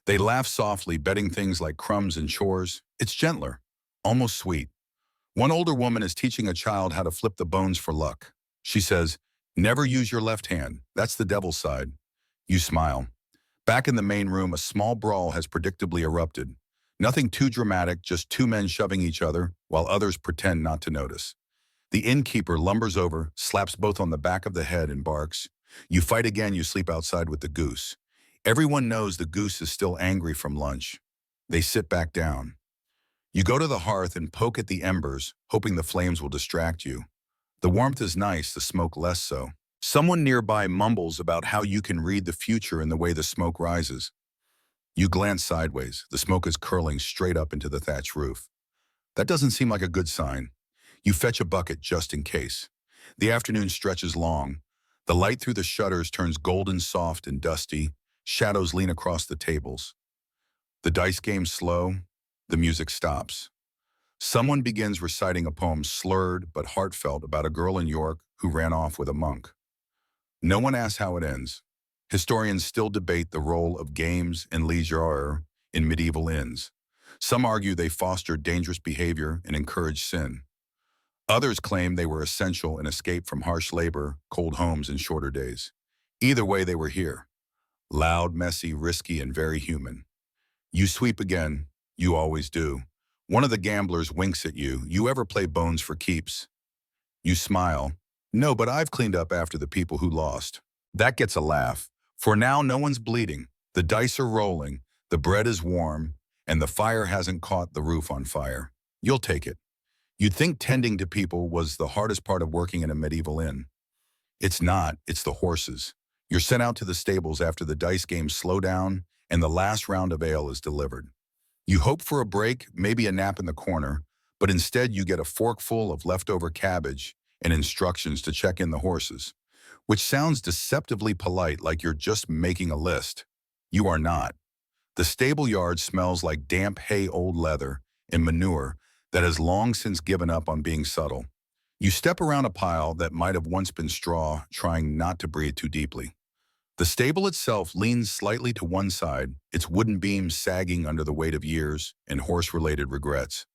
They laugh softly, betting things like crumbs and chores. It's gentler, almost sweet. One older woman is teaching a child how to flip the bones for luck. She says, "Never use your left hand. That's the devil's side." You smile. Back in the main room, a small brawl has predictably erupted. Nothing too dramatic, just 2 men shoving each other, while others pretend not to notice. The innkeeper lumbers over, slaps both on the back of the head, and barks. You fight again. You sleep outside with the goose. Everyone knows the goose is still angry from lunch. They sit back down. You go to the hearth and poke at the embers, hoping the flames will distract you. The warmth is nice, the smoke less so. Someone nearby mumbles about how you can read the future in the way the smoke rises. You glance sideways. The smoke is curling straight up into the thatch roof. That doesn't seem like a good sign. You fetch a bucket just in case. The afternoon stretches long. The light through the shutters turns golden, soft, and dusty. Shadows lean across the tables. The dice game's slow. The music stops. Someone begins reciting a poem, slurred but heartfelt, about a girl in York who ran off with a monk. No one asks how it ends. Historians still debate the role of games and leisure in medieval inns. Some argue they fostered dangerous behavior and encouraged sin. Others claim they were essential in escape from harsh labor, cold homes, and shorter days. Either way, they were here. Loud, messy, risky, and very human. You sweep again. You always do. One of the gamblers winks at you. You ever play bones for keeps? You smile. No, but I've cleaned up after the people who lost. That gets a laugh. For now, no one's bleeding. The dice are rolling. The bread is warm. And the fire hasn't caught the roof on fire. You'll take it. You'd think tending to people was the hardest part of working in a medieval inn. It's not. It's the horses. You're sent out to the stables after the dice games slow down and the last round of ale is delivered. You hope for a break, maybe a nap in the corner, but instead you get a forkful of leftover cabbage and instructions to check in the horses, which sounds deceptively polite, like you're just making a list. You are not. The stable yard smells like damp hay, old leather, and manure that has long since given up on being subtle. You step around a pile that might have once been straw, trying not to breathe too deeply. The stable itself leans slightly to one side, its wooden beams sagging under the weight of years and horse-related regrets.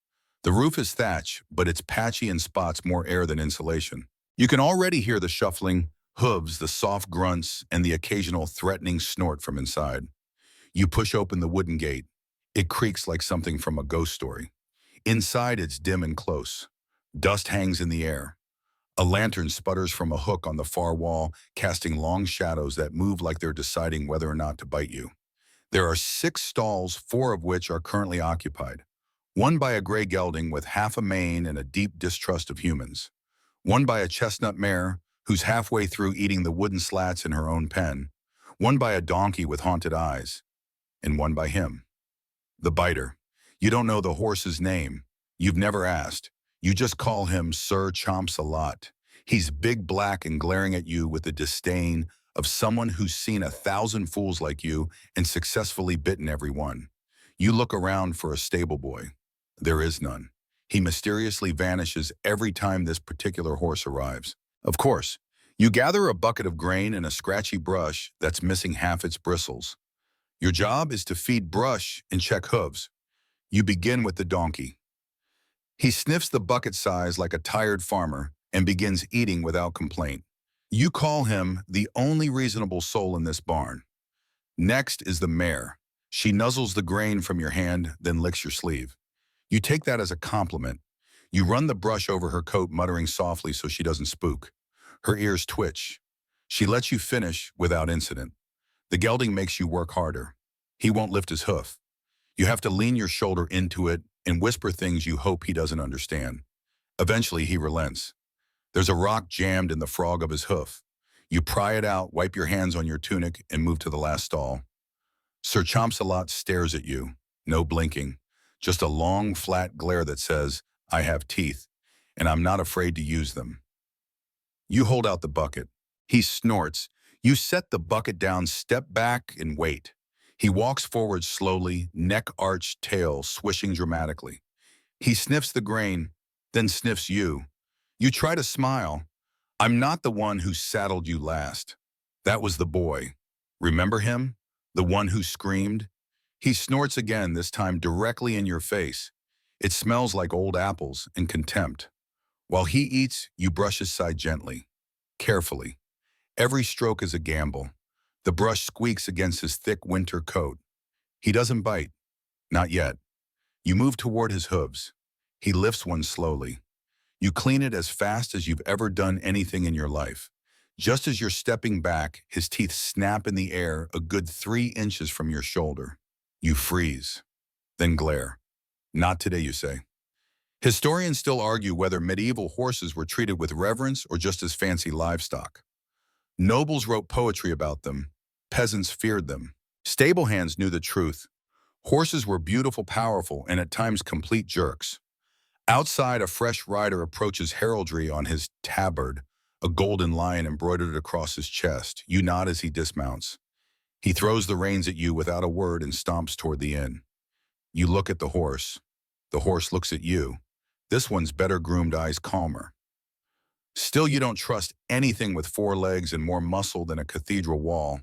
The roof is thatch, but it's patchy in spots, more air than insulation. You can already hear the shuffling hooves, the soft grunts, and the occasional threatening snort from inside. You push open the wooden gate. It creaks like something from a ghost story. Inside, it's dim and close. Dust hangs in the air. A lantern sputters from a hook on the far wall, casting long shadows that move like they're deciding whether or not to bite you. There are 6 stalls, 4 of which are currently occupied. One by a gray gelding with half a mane and a deep distrust of humans. One by a chestnut mare who's halfway through eating the wooden slats in her own pen. One by a donkey with haunted eyes. And one by him. The biter. You don't know the horse's name. You've never asked. You just call him Sir Chomps-a-Lot. He's big, black, and glaring at you with the disdain of someone who's seen 1,000 fools like you and successfully bitten every one. You look around for a stable boy. There is none. He mysteriously vanishes every time this particular horse arrives. Of course, you gather a bucket of grain and a scratchy brush that's missing half its bristles. Your job is to feed brush and check hooves. You begin with the donkey. He sniffs the bucket size like a tired farmer and begins eating without complaint. You call him the only reasonable soul in this barn. Next is the mare. She nuzzles the grain from your hand, then licks your sleeve. You take that as a compliment. You run the brush over her coat, muttering softly so she doesn't spook. Her ears twitch. She lets you finish without incident. The gelding makes you work harder. He won't lift his hoof. You have to lean your shoulder into it and whisper things you hope he doesn't understand. Eventually, he relents. There's a rock jammed in the frog of his hoof. You pry it out, wipe your hands on your tunic, and move to the last stall. Sir Chomps-a-Lot stares at you, no blinking, just a long, flat glare that says, I have teeth, and I'm not afraid to use them. You hold out the bucket. He snorts. You set the bucket down, step back, and wait. He walks forward slowly, neck arched, tail swishing dramatically. He sniffs the grain, then sniffs you. You try to smile. I'm not the one who saddled you last. That was the boy. Remember him? The one who screamed? He snorts again, this time directly in your face. It smells like old apples and contempt. While he eats, you brush his side gently, carefully. Every stroke is a gamble. The brush squeaks against his thick winter coat. He doesn't bite. Not yet. You move toward his hooves. He lifts one slowly. You clean it as fast as you've ever done anything in your life. Just as you're stepping back, his teeth snap in the air a good 3 inches from your shoulder. You freeze, then glare. Not today, you say. Historians still argue whether medieval horses were treated with reverence or just as fancy livestock. Nobles wrote poetry about them. Peasants feared them. Stable hands knew the truth. Horses were beautiful, powerful, and at times complete jerks. Outside, a fresh rider approaches heraldry on his tabard, a golden lion embroidered across his chest. You nod as he dismounts. He throws the reins at you without a word and stomps toward the inn. You look at the horse. The horse looks at you. This one's better groomed, eyes calmer. Still, you don't trust anything with 4 legs and more muscle than a cathedral wall.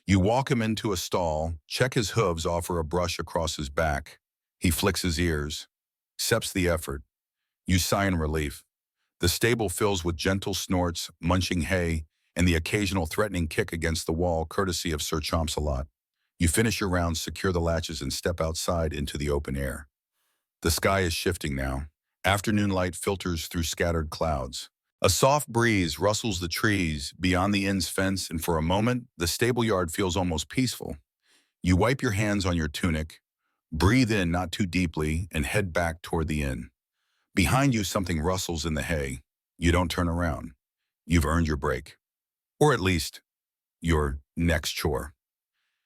You walk him into a stall, check his hooves, offer a brush across his back. He flicks his ears, accepts the effort. You sigh in relief. The stable fills with gentle snorts, munching hay, and the occasional threatening kick against the wall, courtesy of Sir Chomps-a-Lot. You finish your rounds, secure the latches, and step outside into the open air. The sky is shifting now. Afternoon light filters through scattered clouds. A soft breeze rustles the trees beyond the inn's fence, and for a moment, the stable yard feels almost peaceful. You wipe your hands on your tunic, breathe in not too deeply, and head back toward the inn. Behind you, something rustles in the hay. You don't turn around. You've earned your break. Or at least, your next chore.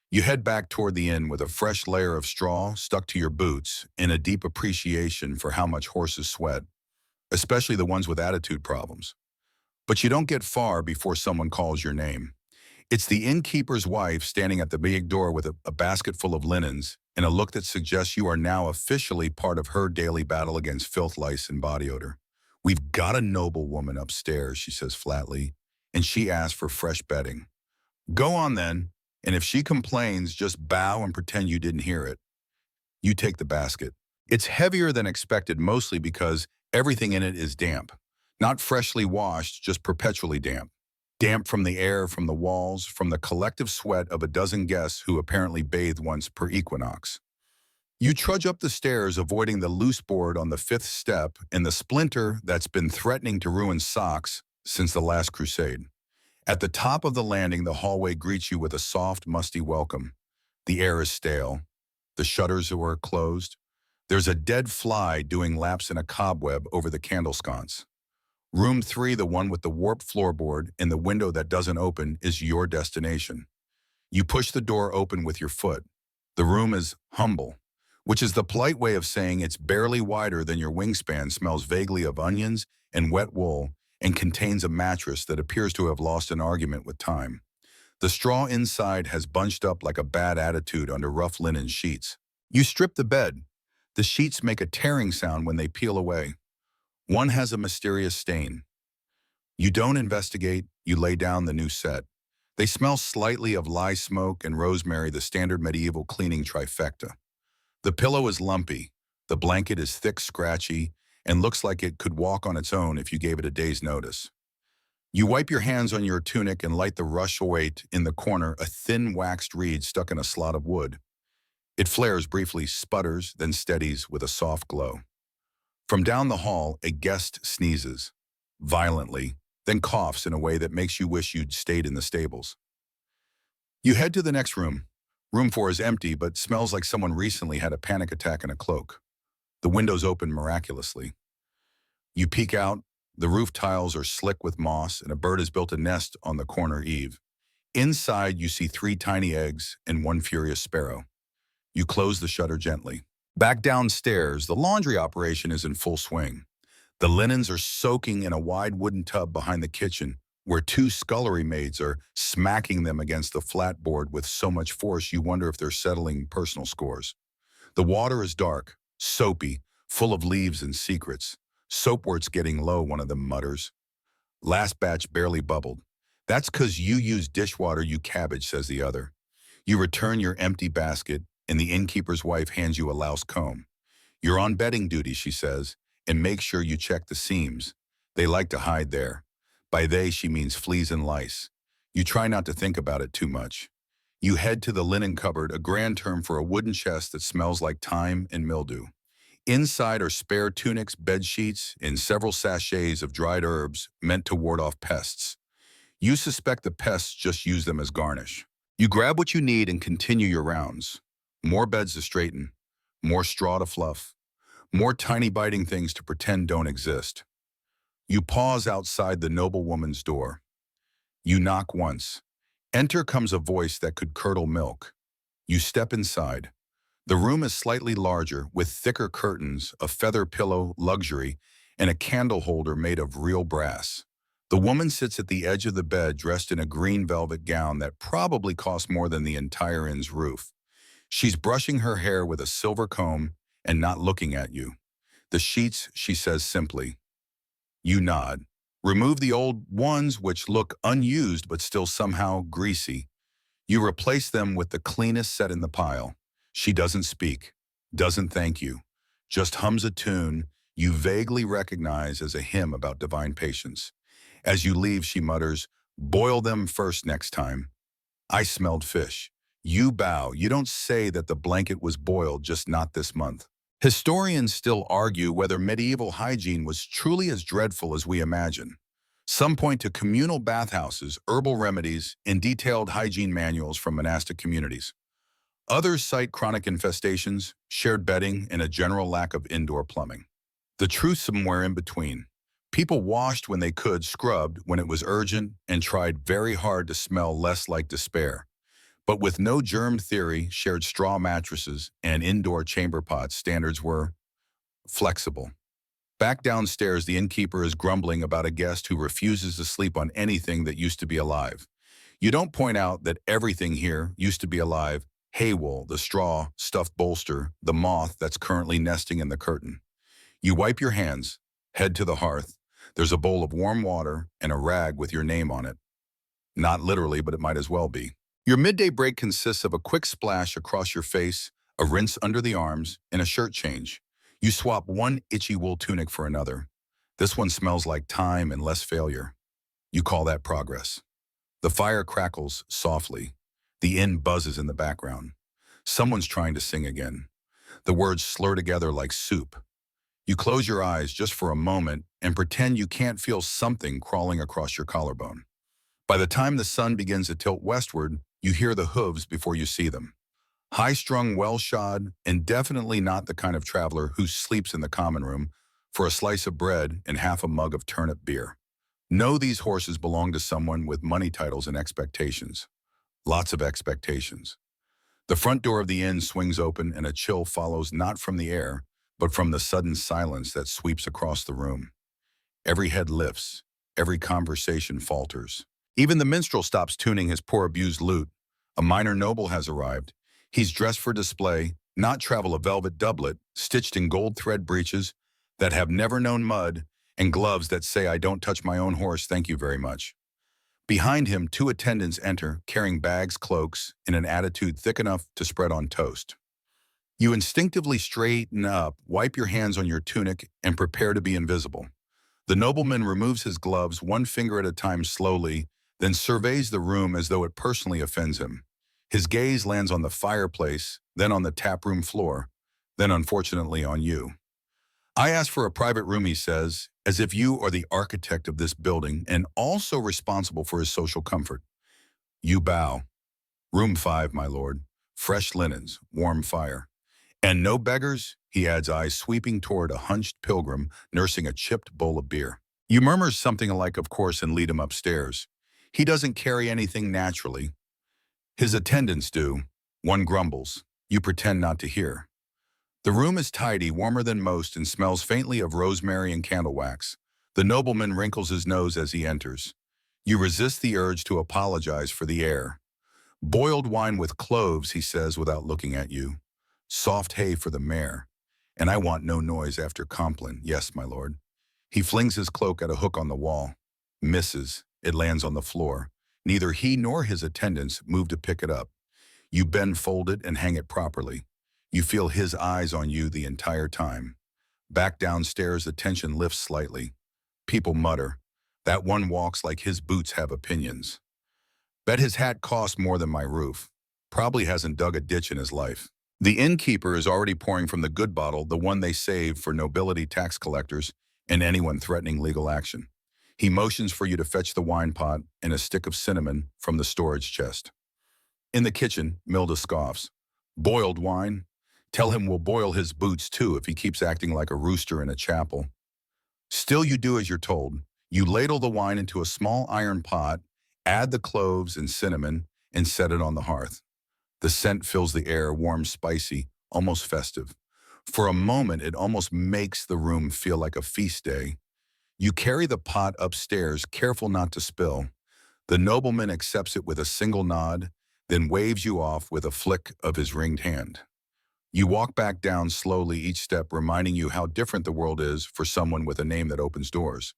You head back toward the inn with a fresh layer of straw stuck to your boots and a deep appreciation for how much horses sweat, especially the ones with attitude problems. But you don't get far before someone calls your name. It's the innkeeper's wife standing at the big door with a basket full of linens and a look that suggests you are now officially part of her daily battle against filth, lice, and body odor. "We've got a noblewoman upstairs," she says flatly, "and she asked for fresh bedding." "Go on then, and if she complains, just bow and pretend you didn't hear it." You take the basket. It's heavier than expected, mostly because everything in it is damp. Not freshly washed, just perpetually damp. Damp from the air, from the walls, from the collective sweat of a dozen guests who apparently bathe once per equinox. You trudge up the stairs, avoiding the loose board on the fifth step and the splinter that's been threatening to ruin socks since the last crusade. At the top of the landing, the hallway greets you with a soft, musty welcome. The air is stale. The shutters are closed. There's a dead fly doing laps in a cobweb over the candle sconce. Room 3, the one with the warped floorboard and the window that doesn't open, is your destination. You push the door open with your foot. The room is humble, which is the polite way of saying it's barely wider than your wingspan, smells vaguely of onions and wet wool, and contains a mattress that appears to have lost an argument with time. The straw inside has bunched up like a bad attitude under rough linen sheets. You strip the bed. The sheets make a tearing sound when they peel away. One has a mysterious stain. You don't investigate, you lay down the new set. They smell slightly of lye smoke and rosemary, the standard medieval cleaning trifecta. The pillow is lumpy, the blanket is thick, scratchy, and looks like it could walk on its own if you gave it a day's notice. You wipe your hands on your tunic and light the rush weight in the corner, a thin waxed reed stuck in a slot of wood. It flares briefly, sputters, then steadies with a soft glow. From down the hall, a guest sneezes, violently, then coughs in a way that makes you wish you'd stayed in the stables. You head to the next room. Room 4 is empty, but smells like someone recently had a panic attack in a cloak. The windows open miraculously. You peek out. The roof tiles are slick with moss, and a bird has built a nest on the corner eave. Inside, you see 3 tiny eggs and 1 furious sparrow. You close the shutter gently. Back downstairs, the laundry operation is in full swing. The linens are soaking in a wide wooden tub behind the kitchen, where 2 scullery maids are smacking them against the flat board with so much force you wonder if they're settling personal scores. The water is dark, soapy, full of leaves and secrets. "Soapwort's getting low," one of them mutters. "Last batch barely bubbled." "That's 'cause you use dishwater, you cabbage," says the other. You return your empty basket, and the innkeeper's wife hands you a louse comb. "You're on bedding duty," she says, "and make sure you check the seams. They like to hide there." By they, she means fleas and lice. You try not to think about it too much. You head to the linen cupboard, a grand term for a wooden chest that smells like thyme and mildew. Inside are spare tunics, bed sheets, and several sachets of dried herbs meant to ward off pests. You suspect the pests just use them as garnish. You grab what you need and continue your rounds. More beds to straighten, more straw to fluff, more tiny biting things to pretend don't exist. You pause outside the noblewoman's door. You knock once. Enter comes a voice that could curdle milk. You step inside. The room is slightly larger, with thicker curtains, a feather pillow, luxury, and a candle holder made of real brass. The woman sits at the edge of the bed, dressed in a green velvet gown that probably cost more than the entire inn's roof. She's brushing her hair with a silver comb and not looking at you. "The sheets," she says simply. You nod. "Remove the old ones, which look unused but still somehow greasy." You replace them with the cleanest set in the pile. She doesn't speak, doesn't thank you, just hums a tune, you vaguely recognize as a hymn about divine patience. As you leave, she mutters, "Boil them first next time." I smelled fish. You bow. You don't say that the blanket was boiled, just not this month. Historians still argue whether medieval hygiene was truly as dreadful as we imagine. Some point to communal bathhouses, herbal remedies, and detailed hygiene manuals from monastic communities. Others cite chronic infestations, shared bedding, and a general lack of indoor plumbing. The truth somewhere in between. People washed when they could, scrubbed when it was urgent, and tried very hard to smell less like despair. But with no germ theory, shared straw mattresses, and indoor chamber pots, standards were flexible. Back downstairs, the innkeeper is grumbling about a guest who refuses to sleep on anything that used to be alive. You don't point out that everything here used to be alive: hay wool, the straw, stuffed bolster, the moth that's currently nesting in the curtain. You wipe your hands, head to the hearth. There's a bowl of warm water and a rag with your name on it. Not literally, but it might as well be. Your midday break consists of a quick splash across your face, a rinse under the arms, and a shirt change. You swap one itchy wool tunic for another. This one smells like time and less failure. You call that progress. The fire crackles softly. The inn buzzes in the background. Someone's trying to sing again. The words slur together like soup. You close your eyes just for a moment and pretend you can't feel something crawling across your collarbone. By the time the sun begins to tilt westward, you hear the hooves before you see them. High-strung, well-shod, and definitely not the kind of traveler who sleeps in the common room for a slice of bread and half a mug of turnip beer. No, these horses belong to someone with money titles and expectations. Lots of expectations. The front door of the inn swings open and a chill follows, not from the air, but from the sudden silence that sweeps across the room. Every head lifts. Every conversation falters. Even the minstrel stops tuning his poor abused lute. A minor noble has arrived. He's dressed for display, not travel, a velvet doublet, stitched in gold thread breeches that have never known mud, and gloves that say, "I don't touch my own horse, thank you very much." Behind him, two attendants enter, carrying bags, cloaks, in an attitude thick enough to spread on toast. You instinctively straighten up, wipe your hands on your tunic, and prepare to be invisible. The nobleman removes his gloves, one finger at a time, slowly, then surveys the room as though it personally offends him. His gaze lands on the fireplace, then on the taproom floor, then unfortunately on you. "I asked for a private room," he says, as if you are the architect of this building and also responsible for his social comfort. You bow. "Room 5, my lord. Fresh linens, warm fire. And no beggars?" he adds, eyes sweeping toward a hunched pilgrim nursing a chipped bowl of beer. You murmur something like, "Of course," and lead him upstairs. He doesn't carry anything naturally. His attendants do. One grumbles. You pretend not to hear. The room is tidy, warmer than most, and smells faintly of rosemary and candle wax. The nobleman wrinkles his nose as he enters. You resist the urge to apologize for the air. "Boiled wine with cloves," he says without looking at you. "Soft hay for the mare. And I want no noise after Compline. Yes, my lord." He flings his cloak at a hook on the wall. Misses. It lands on the floor. Neither he nor his attendants move to pick it up. You bend, fold it, and hang it properly. You feel his eyes on you the entire time. Back downstairs, the tension lifts slightly. People mutter. "That one walks like his boots have opinions. Bet his hat costs more than my roof. Probably hasn't dug a ditch in his life." The innkeeper is already pouring from the good bottle, the one they save for nobility, tax collectors, and anyone threatening legal action. He motions for you to fetch the wine pot and a stick of cinnamon from the storage chest. In the kitchen, Milda scoffs. "Boiled wine? Tell him we'll boil his boots too if he keeps acting like a rooster in a chapel." Still, you do as you're told. You ladle the wine into a small iron pot, add the cloves and cinnamon, and set it on the hearth. The scent fills the air, warm, spicy, almost festive. For a moment, it almost makes the room feel like a feast day. You carry the pot upstairs, careful not to spill. The nobleman accepts it with a single nod, then waves you off with a flick of his ringed hand. You walk back down slowly, each step reminding you how different the world is for someone with a name that opens doors.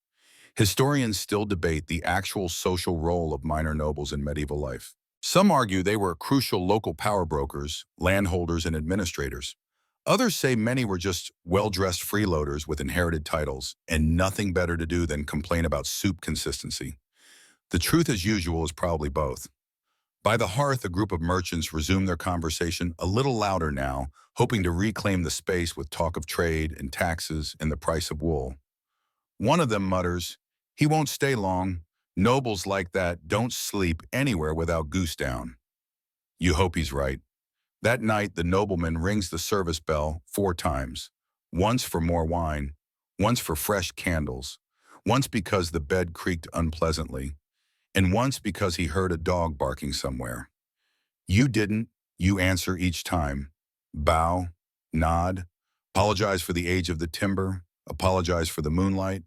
Historians still debate the actual social role of minor nobles in medieval life. Some argue they were crucial local power brokers, landholders, and administrators. Others say many were just well-dressed freeloaders with inherited titles and nothing better to do than complain about soup consistency. The truth, as usual, is probably both. By the hearth, a group of merchants resume their conversation a little louder now, hoping to reclaim the space with talk of trade and taxes and the price of wool. One of them mutters, "He won't stay long. Nobles like that don't sleep anywhere without goose down." You hope he's right. That night, the nobleman rings the service bell 4 times. Once for more wine, once for fresh candles, once because the bed creaked unpleasantly, and once because he heard a dog barking somewhere. You didn't, you answer each time. Bow, nod, apologize for the age of the timber, apologize for the moonlight,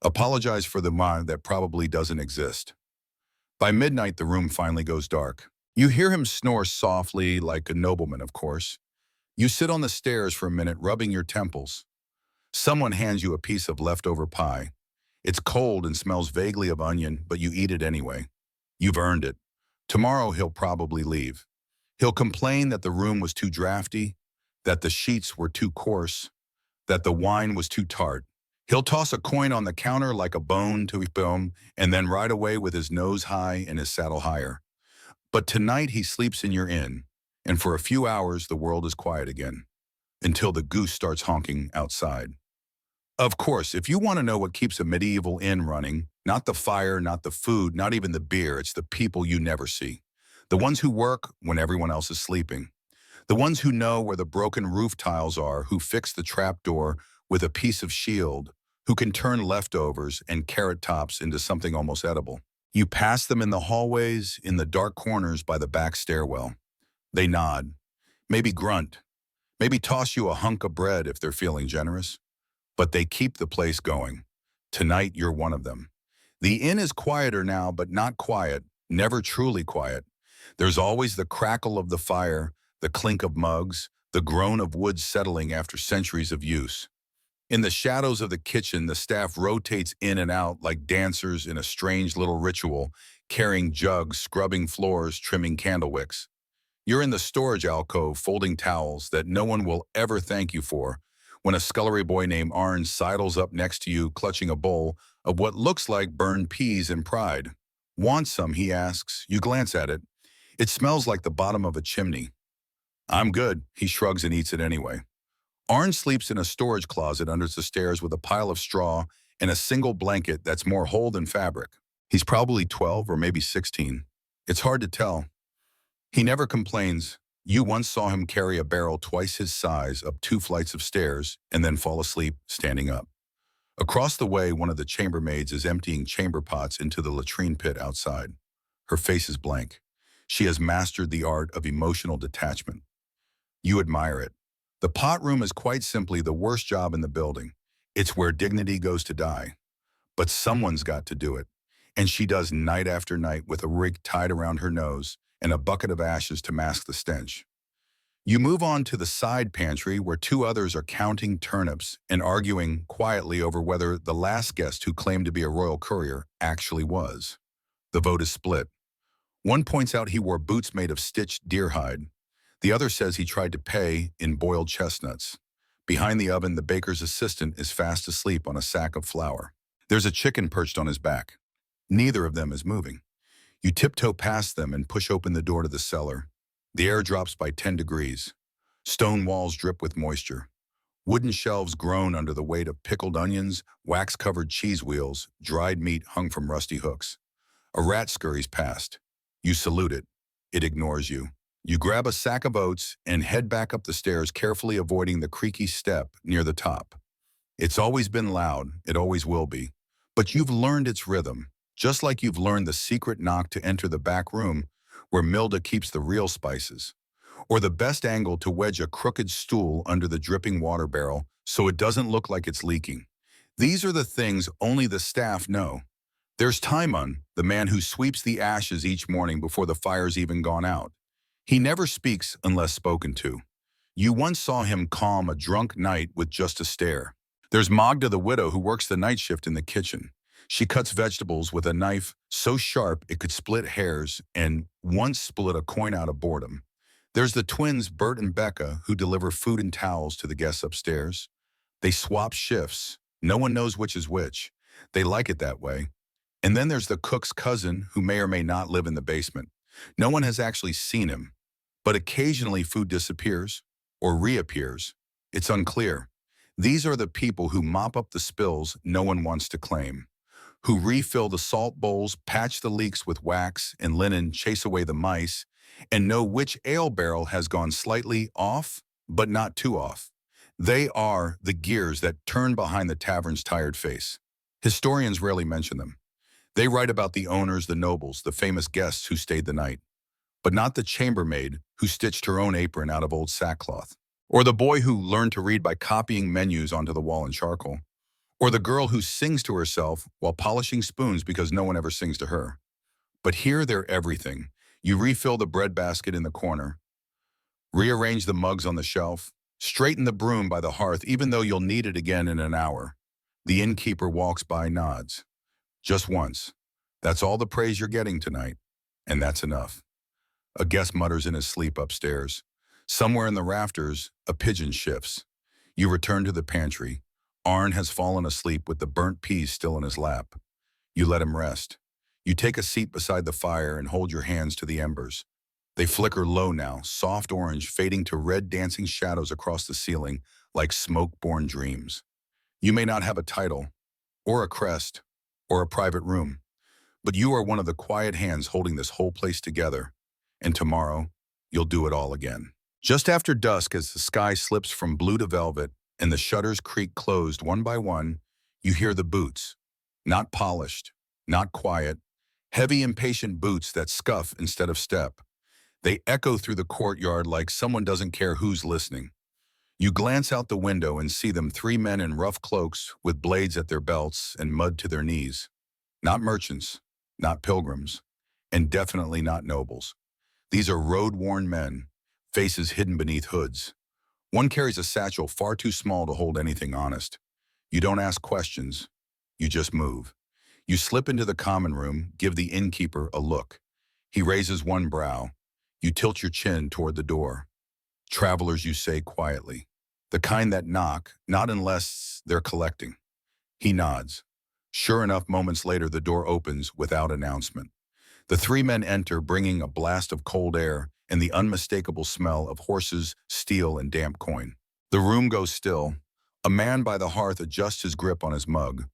apologize for the mind that probably doesn't exist. By midnight, the room finally goes dark. You hear him snore softly, like a nobleman, of course. You sit on the stairs for a minute, rubbing your temples. Someone hands you a piece of leftover pie. It's cold and smells vaguely of onion, but you eat it anyway. You've earned it. Tomorrow he'll probably leave. He'll complain that the room was too drafty, that the sheets were too coarse, that the wine was too tart. He'll toss a coin on the counter like a bone to him and then ride away with his nose high and his saddle higher. But tonight he sleeps in your inn, and for a few hours the world is quiet again, until the goose starts honking outside. Of course, if you want to know what keeps a medieval inn running, not the fire, not the food, not even the beer, it's the people you never see. The ones who work when everyone else is sleeping. The ones who know where the broken roof tiles are, who fix the trapdoor with a piece of shield, who can turn leftovers and carrot tops into something almost edible. You pass them in the hallways, in the dark corners by the back stairwell. They nod, maybe grunt, maybe toss you a hunk of bread if they're feeling generous. But they keep the place going. Tonight, you're one of them. The inn is quieter now, but not quiet, never truly quiet. There's always the crackle of the fire, the clink of mugs, the groan of wood settling after centuries of use. In the shadows of the kitchen, the staff rotates in and out like dancers in a strange little ritual, carrying jugs, scrubbing floors, trimming candle wicks. You're in the storage alcove folding towels that no one will ever thank you for, when a scullery boy named Arn sidles up next to you clutching a bowl of what looks like burned peas in pride. "Want some?" he asks. You glance at it. It smells like the bottom of a chimney. "I'm good." He shrugs and eats it anyway. Arn sleeps in a storage closet under the stairs with a pile of straw and a single blanket that's more whole than fabric. He's probably 12 or maybe 16. It's hard to tell. He never complains. You once saw him carry a barrel twice his size up 2 flights of stairs and then fall asleep standing up. Across the way, one of the chambermaids is emptying chamber pots into the latrine pit outside. Her face is blank. She has mastered the art of emotional detachment. You admire it. The pot room is quite simply the worst job in the building. It's where dignity goes to die. But someone's got to do it. And she does night after night with a rig tied around her nose and a bucket of ashes to mask the stench. You move on to the side pantry where 2 others are counting turnips and arguing quietly over whether the last guest who claimed to be a royal courier actually was. The vote is split. One points out he wore boots made of stitched deer hide. The other says he tried to pay in boiled chestnuts. Behind the oven, the baker's assistant is fast asleep on a sack of flour. There's a chicken perched on his back. Neither of them is moving. You tiptoe past them and push open the door to the cellar. The air drops by 10 degrees. Stone walls drip with moisture. Wooden shelves groan under the weight of pickled onions, wax-covered cheese wheels, dried meat hung from rusty hooks. A rat scurries past. You salute it. It ignores you. You grab a sack of oats and head back up the stairs, carefully avoiding the creaky step near the top. It's always been loud. It always will be. But you've learned its rhythm. Just like you've learned the secret knock to enter the back room where Milda keeps the real spices, or the best angle to wedge a crooked stool under the dripping water barrel so it doesn't look like it's leaking. These are the things only the staff know. There's Timon, the man who sweeps the ashes each morning before the fire's even gone out. He never speaks unless spoken to. You once saw him calm a drunk night with just a stare. There's Magda the widow who works the night shift in the kitchen. She cuts vegetables with a knife so sharp it could split hairs and once split a coin out of boredom. There's the twins, Bert and Becca, who deliver food and towels to the guests upstairs. They swap shifts. No one knows which is which. They like it that way. And then there's the cook's cousin, who may or may not live in the basement. No one has actually seen him, but occasionally food disappears or reappears. It's unclear. These are the people who mop up the spills no one wants to claim, who refill the salt bowls, patch the leaks with wax and linen, chase away the mice, and know which ale barrel has gone slightly off, but not too off. They are the gears that turn behind the tavern's tired face. Historians rarely mention them. They write about the owners, the nobles, the famous guests who stayed the night, but not the chambermaid who stitched her own apron out of old sackcloth, or the boy who learned to read by copying menus onto the wall in charcoal, or the girl who sings to herself while polishing spoons because no one ever sings to her. But here they're everything. You refill the breadbasket in the corner, rearrange the mugs on the shelf, straighten the broom by the hearth even though you'll need it again in an hour. The innkeeper walks by, nods. Just once. That's all the praise you're getting tonight, and that's enough. A guest mutters in his sleep upstairs. Somewhere in the rafters, a pigeon shifts. You return to the pantry. Arn has fallen asleep with the burnt peas still in his lap. You let him rest. You take a seat beside the fire and hold your hands to the embers. They flicker low now, soft orange, fading to red dancing shadows across the ceiling like smoke-borne dreams. You may not have a title, or a crest, or a private room, but you are one of the quiet hands holding this whole place together, and tomorrow, you'll do it all again. Just after dusk, as the sky slips from blue to velvet and the shutters creak closed one by one, you hear the boots. Not polished, not quiet, heavy, impatient boots that scuff instead of step. They echo through the courtyard like someone doesn't care who's listening. You glance out the window and see them, 3 men in rough cloaks with blades at their belts and mud to their knees. Not merchants, not pilgrims, and definitely not nobles. These are road-worn men, faces hidden beneath hoods. One carries a satchel far too small to hold anything honest. You don't ask questions, you just move. You slip into the common room, give the innkeeper a look. He raises one brow. You tilt your chin toward the door. Travelers, you say quietly. The kind that knock, not unless they're collecting. He nods. Sure enough, moments later, the door opens without announcement. The 3 men enter, bringing a blast of cold air and the unmistakable smell of horses, steel, and damp coin. The room goes still. A man by the hearth adjusts his grip on his mug.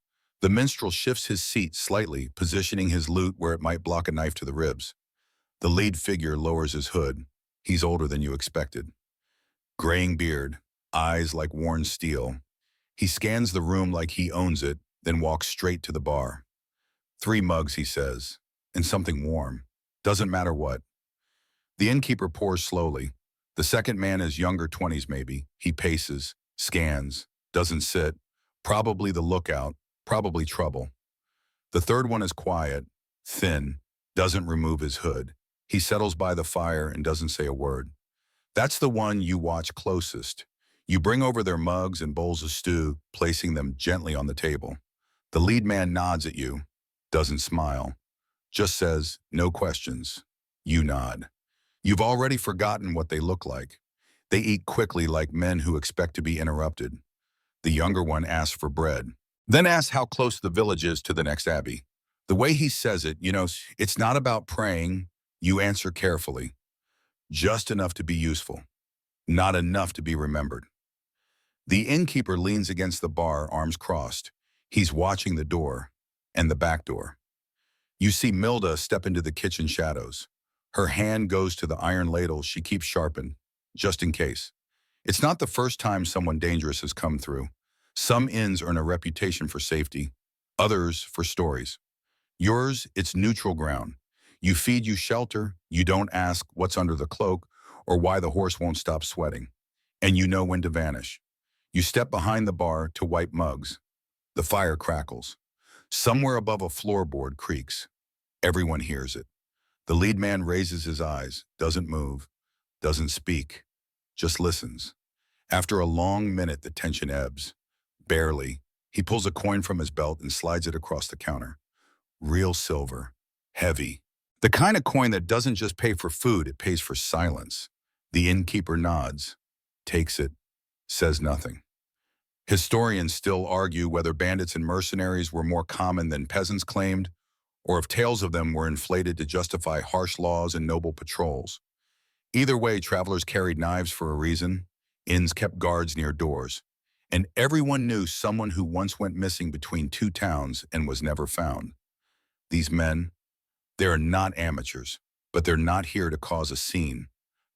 The minstrel shifts his seat slightly, positioning his lute where it might block a knife to the ribs. The lead figure lowers his hood. He's older than you expected. Graying beard, eyes like worn steel. He scans the room like he owns it, then walks straight to the bar. 3 mugs, he says, and something warm. Doesn't matter what. The innkeeper pours slowly. The second man is younger, 20s maybe. He paces, scans, doesn't sit. Probably the lookout, probably trouble. The third one is quiet, thin, doesn't remove his hood. He settles by the fire and doesn't say a word. That's the one you watch closest. You bring over their mugs and bowls of stew, placing them gently on the table. The lead man nods at you, doesn't smile, just says, no questions. You nod. You've already forgotten what they look like. They eat quickly like men who expect to be interrupted. The younger one asks for bread, then asks how close the village is to the next abbey. The way he says it, it's not about praying. You answer carefully. Just enough to be useful, not enough to be remembered. The innkeeper leans against the bar, arms crossed. He's watching the door and the back door. You see Milda step into the kitchen shadows. Her hand goes to the iron ladle she keeps sharpened, just in case. It's not the first time someone dangerous has come through. Some inns earn a reputation for safety, others for stories. Yours, it's neutral ground. You feed, you shelter, you don't ask what's under the cloak or why the horse won't stop sweating. And you know when to vanish. You step behind the bar to wipe mugs. The fire crackles. Somewhere above a floorboard creaks. Everyone hears it. The lead man raises his eyes, doesn't move, doesn't speak, just listens. After a long minute, the tension ebbs. Barely. He pulls a coin from his belt and slides it across the counter. Real silver. Heavy. The kind of coin that doesn't just pay for food, it pays for silence. The innkeeper nods, takes it, says nothing. Historians still argue whether bandits and mercenaries were more common than peasants claimed, or if tales of them were inflated to justify harsh laws and noble patrols. Either way, travelers carried knives for a reason, inns kept guards near doors, and everyone knew someone who once went missing between two towns and was never found. These men, they are not amateurs, but they're not here to cause a scene.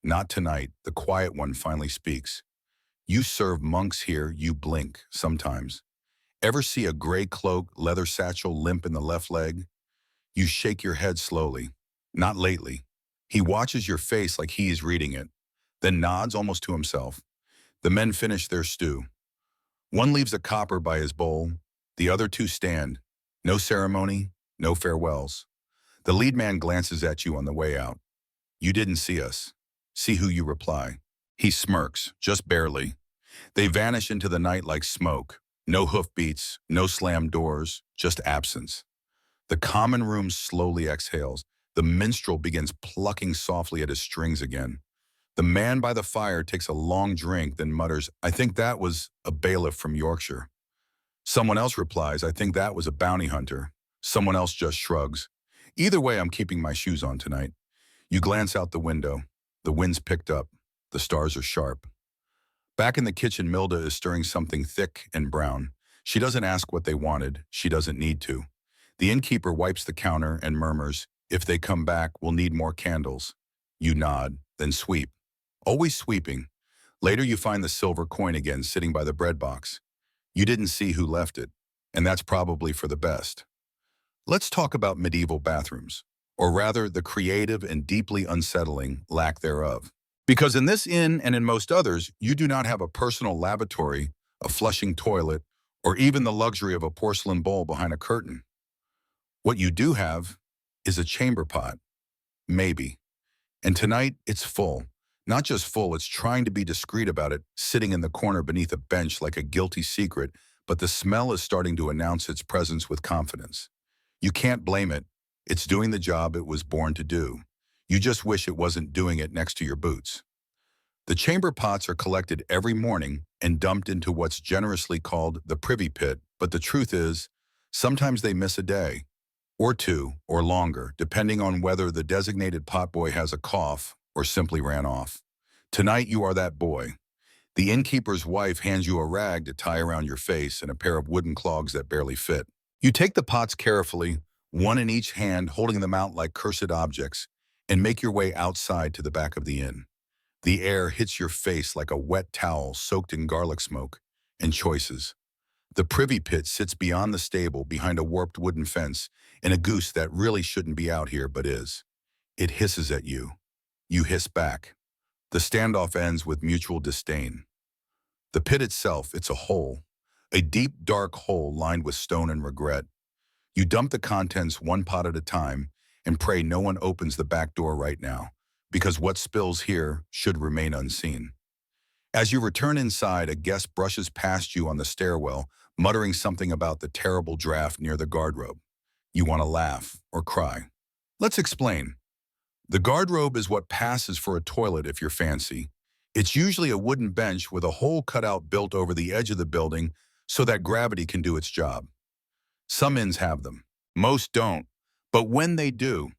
Not tonight, the quiet one finally speaks. You serve monks here, you blink, sometimes. Ever see a gray cloak, leather satchel limp in the left leg? You shake your head slowly. Not lately. He watches your face like he is reading it, then nods almost to himself. The men finish their stew. One leaves a copper by his bowl. The other two stand. No ceremony, no farewells. The lead man glances at you on the way out. You didn't see us. See who you reply. He smirks, just barely. They vanish into the night like smoke. No hoofbeats, no slammed doors, just absence. The common room slowly exhales. The minstrel begins plucking softly at his strings again. The man by the fire takes a long drink, then mutters, "I think that was a bailiff from Yorkshire." Someone else replies, "I think that was a bounty hunter." Someone else just shrugs. Either way, I'm keeping my shoes on tonight. You glance out the window. The wind's picked up. The stars are sharp. Back in the kitchen, Milda is stirring something thick and brown. She doesn't ask what they wanted. She doesn't need to. The innkeeper wipes the counter and murmurs, "If they come back, we'll need more candles." You nod, then sweep. Always sweeping. Later you find the silver coin again sitting by the bread box. You didn't see who left it, and that's probably for the best. Let's talk about medieval bathrooms, or rather the creative and deeply unsettling lack thereof. Because in this inn and in most others, you do not have a personal lavatory, a flushing toilet, or even the luxury of a porcelain bowl behind a curtain. What you do have is a chamber pot, maybe. And tonight, it's full. Not just full, it's trying to be discreet about it, sitting in the corner beneath a bench like a guilty secret, but the smell is starting to announce its presence with confidence. You can't blame it. It's doing the job it was born to do. You just wish it wasn't doing it next to your boots. The chamber pots are collected every morning and dumped into what's generously called the privy pit, but the truth is, sometimes they miss a day, or two, or longer, depending on whether the designated potboy has a cough or simply ran off. Tonight you are that boy. The innkeeper's wife hands you a rag to tie around your face and a pair of wooden clogs that barely fit. You take the pots carefully, one in each hand, holding them out like cursed objects, and make your way outside to the back of the inn. The air hits your face like a wet towel soaked in garlic smoke and choices. The privy pit sits beyond the stable, behind a warped wooden fence, and a goose that really shouldn't be out here but is. It hisses at you. You hiss back. The standoff ends with mutual disdain. The pit itself, it's a hole. A deep, dark hole lined with stone and regret. You dump the contents one pot at a time and pray no one opens the back door right now, because what spills here should remain unseen. As you return inside, a guest brushes past you on the stairwell, muttering something about the terrible draft near the guardrobe. You want to laugh or cry. Let's explain. The guardrobe is what passes for a toilet if you're fancy. It's usually a wooden bench with a hole cut out built over the edge of the building so that gravity can do its job. Some inns have them. Most don't. But when they do,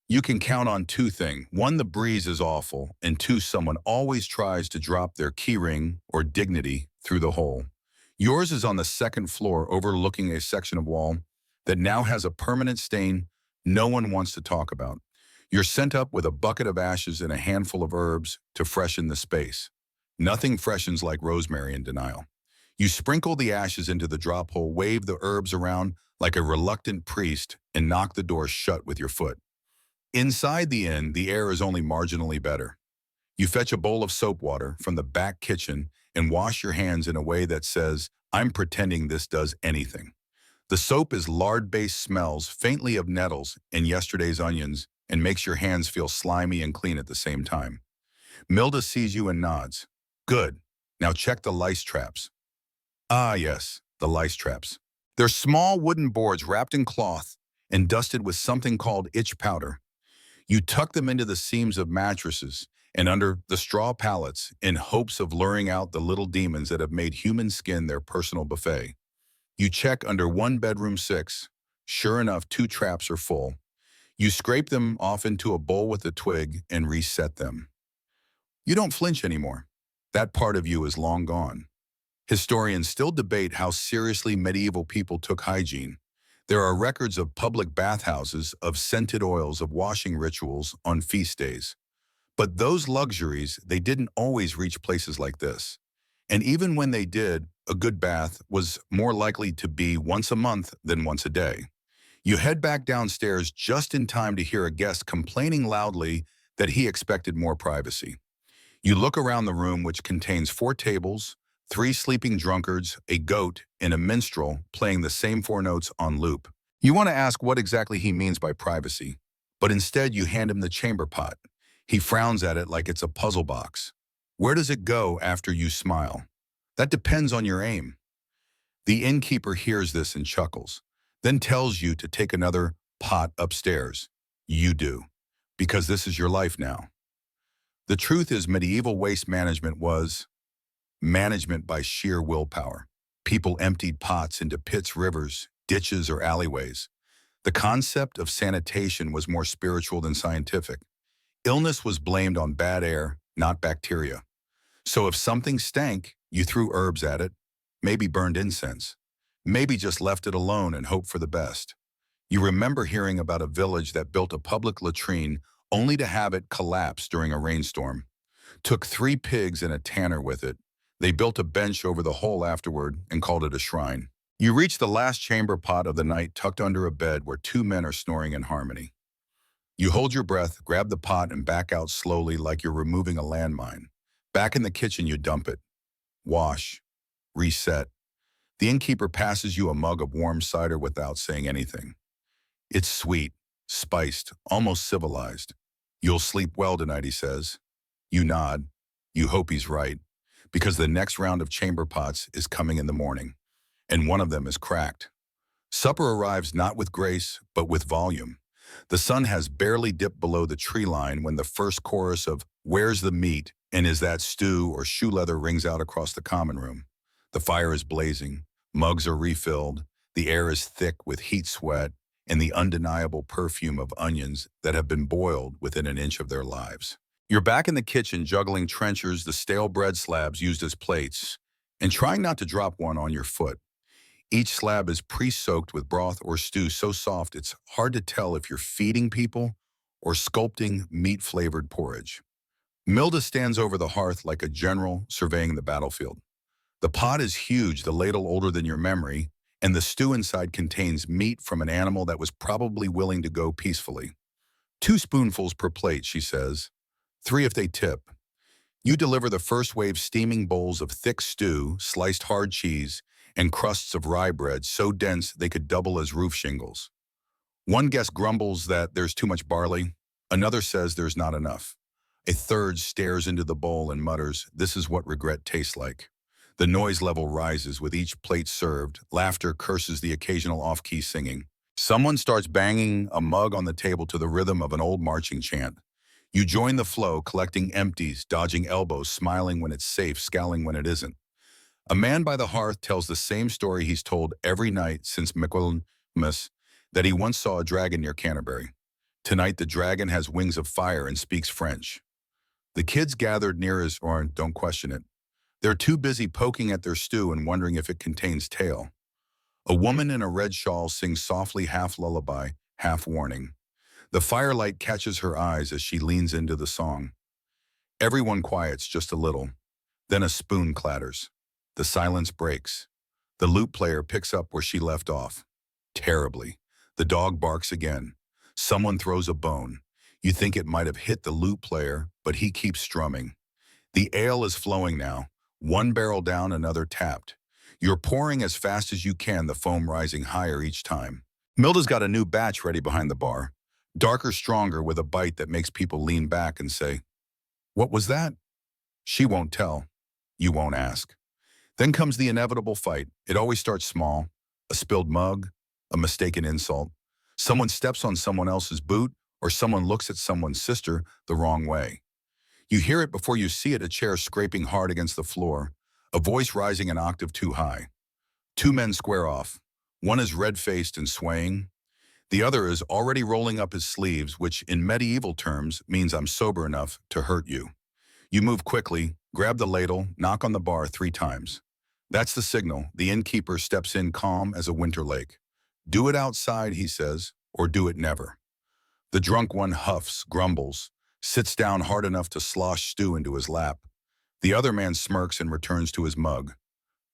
you can count on two things. One, the breeze is awful, and two, someone always tries to drop their keyring or dignity through the hole. Yours is on the second floor overlooking a section of wall that now has a permanent stain no one wants to talk about. You're sent up with a bucket of ashes and a handful of herbs to freshen the space. Nothing freshens like rosemary in denial. You sprinkle the ashes into the drop hole, wave the herbs around like a reluctant priest, and knock the door shut with your foot. Inside the inn, the air is only marginally better. You fetch a bowl of soap water from the back kitchen and wash your hands in a way that says, "I'm pretending this does anything." The soap is lard-based, smells faintly of nettles and yesterday's onions, and makes your hands feel slimy and clean at the same time. Milda sees you and nods. Good. Now check the lice traps. Ah, yes, the lice traps. They're small wooden boards wrapped in cloth and dusted with something called itch powder. You tuck them into the seams of mattresses and under the straw pallets in hopes of luring out the little demons that have made human skin their personal buffet. You check under one bedroom 6. Sure enough, 2 traps are full. You scrape them off into a bowl with a twig and reset them. You don't flinch anymore. That part of you is long gone. Historians still debate how seriously medieval people took hygiene. There are records of public bathhouses, of scented oils, of washing rituals on feast days. But those luxuries, they didn't always reach places like this. And even when they did, a good bath was more likely to be once a month than once a day. You head back downstairs just in time to hear a guest complaining loudly that he expected more privacy. You look around the room, which contains 4 tables, 3 sleeping drunkards, a goat, and a minstrel playing the same 4 notes on loop. You want to ask what exactly he means by privacy, but instead you hand him the chamber pot. He frowns at it like it's a puzzle box. Where does it go after you smile? That depends on your aim. The innkeeper hears this and chuckles, then tells you to take another pot upstairs. You do, because this is your life now. The truth is, medieval waste management was management by sheer willpower. People emptied pots into pits, rivers, ditches, or alleyways. The concept of sanitation was more spiritual than scientific. Illness was blamed on bad air, not bacteria. So if something stank, you threw herbs at it, maybe burned incense, maybe just left it alone and hoped for the best. You remember hearing about a village that built a public latrine only to have it collapse during a rainstorm. Took 3 pigs and a tanner with it. They built a bench over the hole afterward and called it a shrine. You reach the last chamber pot of the night tucked under a bed where 2 men are snoring in harmony. You hold your breath, grab the pot, and back out slowly like you're removing a landmine. Back in the kitchen, you dump it. Wash. Reset. The innkeeper passes you a mug of warm cider without saying anything. It's sweet, spiced, almost civilized. You'll sleep well tonight, he says. You nod. You hope he's right, because the next round of chamber pots is coming in the morning, and one of them is cracked. Supper arrives not with grace, but with volume. The sun has barely dipped below the tree line when the first chorus of "Where's the meat and is that stew or shoe leather" rings out across the common room. The fire is blazing, mugs are refilled, the air is thick with heat sweat and the undeniable perfume of onions that have been boiled within an inch of their lives. You're back in the kitchen juggling trenchers, the stale bread slabs used as plates, and trying not to drop one on your foot. Each slab is pre-soaked with broth or stew so soft it's hard to tell if you're feeding people or sculpting meat-flavored porridge. Milda stands over the hearth like a general surveying the battlefield. The pot is huge, the ladle older than your memory, and the stew inside contains meat from an animal that was probably willing to go peacefully. 2 spoonfuls per plate, she says. 3 if they tip. You deliver the first wave steaming bowls of thick stew, sliced hard cheese, and crusts of rye bread so dense they could double as roof shingles. One guest grumbles that there's too much barley. Another says there's not enough. A third stares into the bowl and mutters, "This is what regret tastes like." The noise level rises with each plate served. Laughter curses the occasional off-key singing. Someone starts banging a mug on the table to the rhythm of an old marching chant. You join the flow, collecting empties, dodging elbows, smiling when it's safe, scowling when it isn't. A man by the hearth tells the same story he's told every night since Michaelmas, that he once saw a dragon near Canterbury. Tonight the dragon has wings of fire and speaks French. The kids gathered near his horn don't question it. They're too busy poking at their stew and wondering if it contains tail. A woman in a red shawl sings softly, half lullaby, half warning. The firelight catches her eyes as she leans into the song. Everyone quiets just a little. Then a spoon clatters. The silence breaks. The lute player picks up where she left off. Terribly. The dog barks again. Someone throws a bone. You think it might have hit the lute player, but he keeps strumming. The ale is flowing now. 1 barrel down, another tapped. You're pouring as fast as you can, the foam rising higher each time. Milda's got a new batch ready behind the bar. Darker, stronger, with a bite that makes people lean back and say, "What was that?" She won't tell. You won't ask. Then comes the inevitable fight. It always starts small. A spilled mug, a mistaken insult. Someone steps on someone else's boot, or someone looks at someone's sister the wrong way. You hear it before you see it, a chair scraping hard against the floor, a voice rising an octave too high. Two men square off. One is red-faced and swaying. The other is already rolling up his sleeves, which in medieval terms means I'm sober enough to hurt you. You move quickly, grab the ladle, knock on the bar 3 times. That's the signal. The innkeeper steps in calm as a winter lake. Do it outside, he says, or do it never. The drunk one huffs, grumbles, sits down hard enough to slosh stew into his lap. The other man smirks and returns to his mug.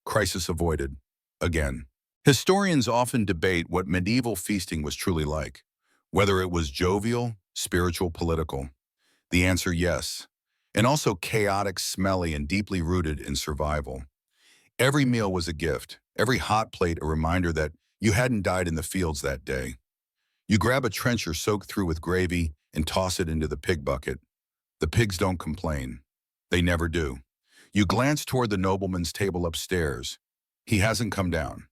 Crisis avoided. Again. Historians often debate what medieval feasting was truly like, whether it was jovial, spiritual, political. The answer, yes, and also chaotic, smelly, and deeply rooted in survival. Every meal was a gift, every hot plate a reminder that you hadn't died in the fields that day. You grab a trencher soaked through with gravy and toss it into the pig bucket. The pigs don't complain. They never do. You glance toward the nobleman's table upstairs. He hasn't come down.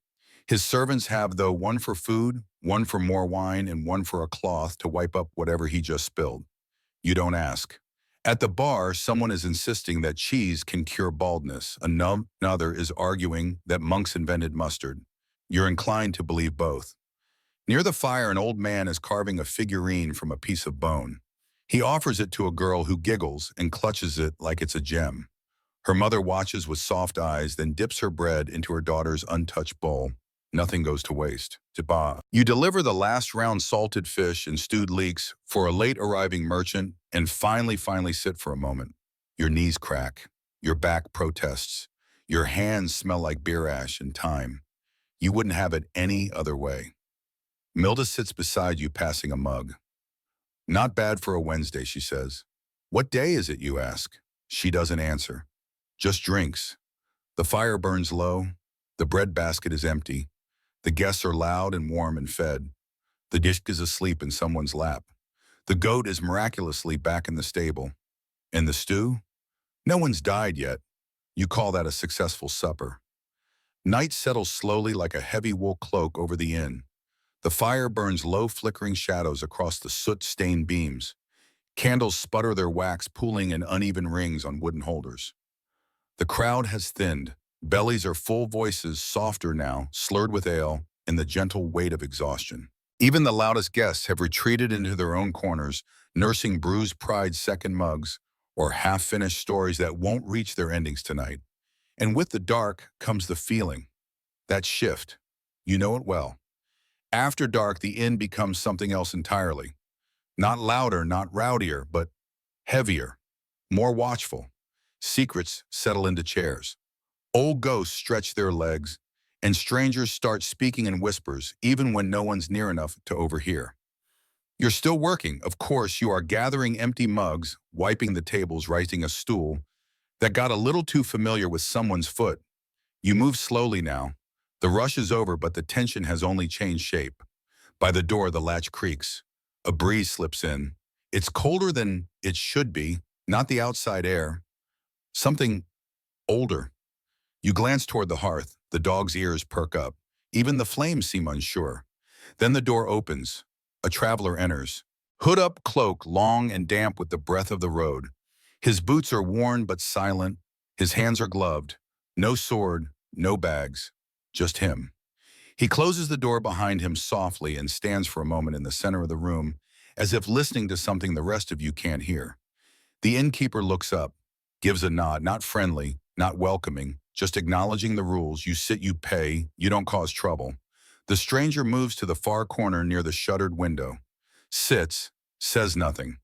His servants have, though, one for food, one for more wine, and one for a cloth to wipe up whatever he just spilled. You don't ask. At the bar, someone is insisting that cheese can cure baldness. Another is arguing that monks invented mustard. You're inclined to believe both. Near the fire, an old man is carving a figurine from a piece of bone. He offers it to a girl who giggles and clutches it like it's a gem. Her mother watches with soft eyes, then dips her bread into her daughter's untouched bowl. Nothing goes to waste. You deliver the last round salted fish and stewed leeks for a late-arriving merchant and finally sit for a moment. Your knees crack. Your back protests. Your hands smell like beer ash and thyme. You wouldn't have it any other way. Milda sits beside you, passing a mug. Not bad for a Wednesday, she says. What day is it, you ask? She doesn't answer. Just drinks. The fire burns low. The bread basket is empty. The guests are loud and warm and fed. The dish is asleep in someone's lap. The goat is miraculously back in the stable. And the stew? No one's died yet. You call that a successful supper. Night settles slowly like a heavy wool cloak over the inn. The fire burns low flickering shadows across the soot-stained beams. Candles sputter their wax, pooling in uneven rings on wooden holders. The crowd has thinned. Bellies are full, voices softer now, slurred with ale and the gentle weight of exhaustion. Even the loudest guests have retreated into their own corners, nursing bruised pride's second mugs or half-finished stories that won't reach their endings tonight. And with the dark comes the feeling. That shift. You know it well. After dark, the inn becomes something else entirely. Not louder, not rowdier, but heavier, more watchful. Secrets settle into chairs. Old ghosts stretch their legs, and strangers start speaking in whispers, even when no one's near enough to overhear. You're still working. Of course, you are gathering empty mugs, wiping the tables, righting a stool that got a little too familiar with someone's foot. You move slowly now. The rush is over, but the tension has only changed shape. By the door, the latch creaks. A breeze slips in. It's colder than it should be, not the outside air. Something older. You glance toward the hearth. The dog's ears perk up. Even the flames seem unsure. Then the door opens. A traveler enters. Hood up, cloak, long and damp with the breath of the road. His boots are worn but silent. His hands are gloved. No sword, no bags. Just him. He closes the door behind him softly and stands for a moment in the center of the room, as if listening to something the rest of you can't hear. The innkeeper looks up, gives a nod, not friendly, not welcoming, just acknowledging the rules. You sit, you pay, you don't cause trouble. The stranger moves to the far corner near the shuttered window. Sits, says nothing.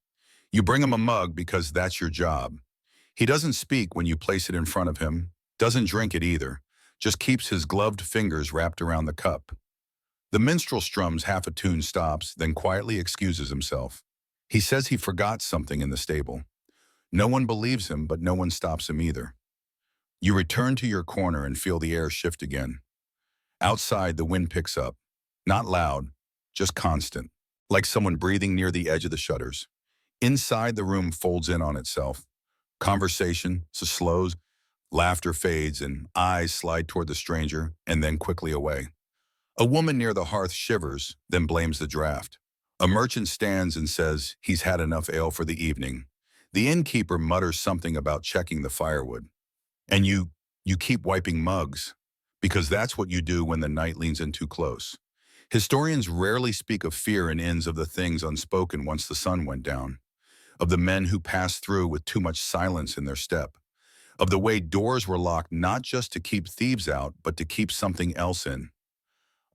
You bring him a mug because that's your job. He doesn't speak when you place it in front of him, doesn't drink it either, just keeps his gloved fingers wrapped around the cup. The minstrel strums half a tune, stops, then quietly excuses himself. He says he forgot something in the stable. No one believes him, but no one stops him either. You return to your corner and feel the air shift again. Outside, the wind picks up. Not loud, just constant, like someone breathing near the edge of the shutters. Inside, the room folds in on itself. Conversation slows, laughter fades, and eyes slide toward the stranger and then quickly away. A woman near the hearth shivers, then blames the draft. A merchant stands and says he's had enough ale for the evening. The innkeeper mutters something about checking the firewood. And you keep wiping mugs, because that's what you do when the night leans in too close. Historians rarely speak of fear and inns of the things unspoken once the sun went down, of the men who passed through with too much silence in their step, of the way doors were locked not just to keep thieves out, but to keep something else in.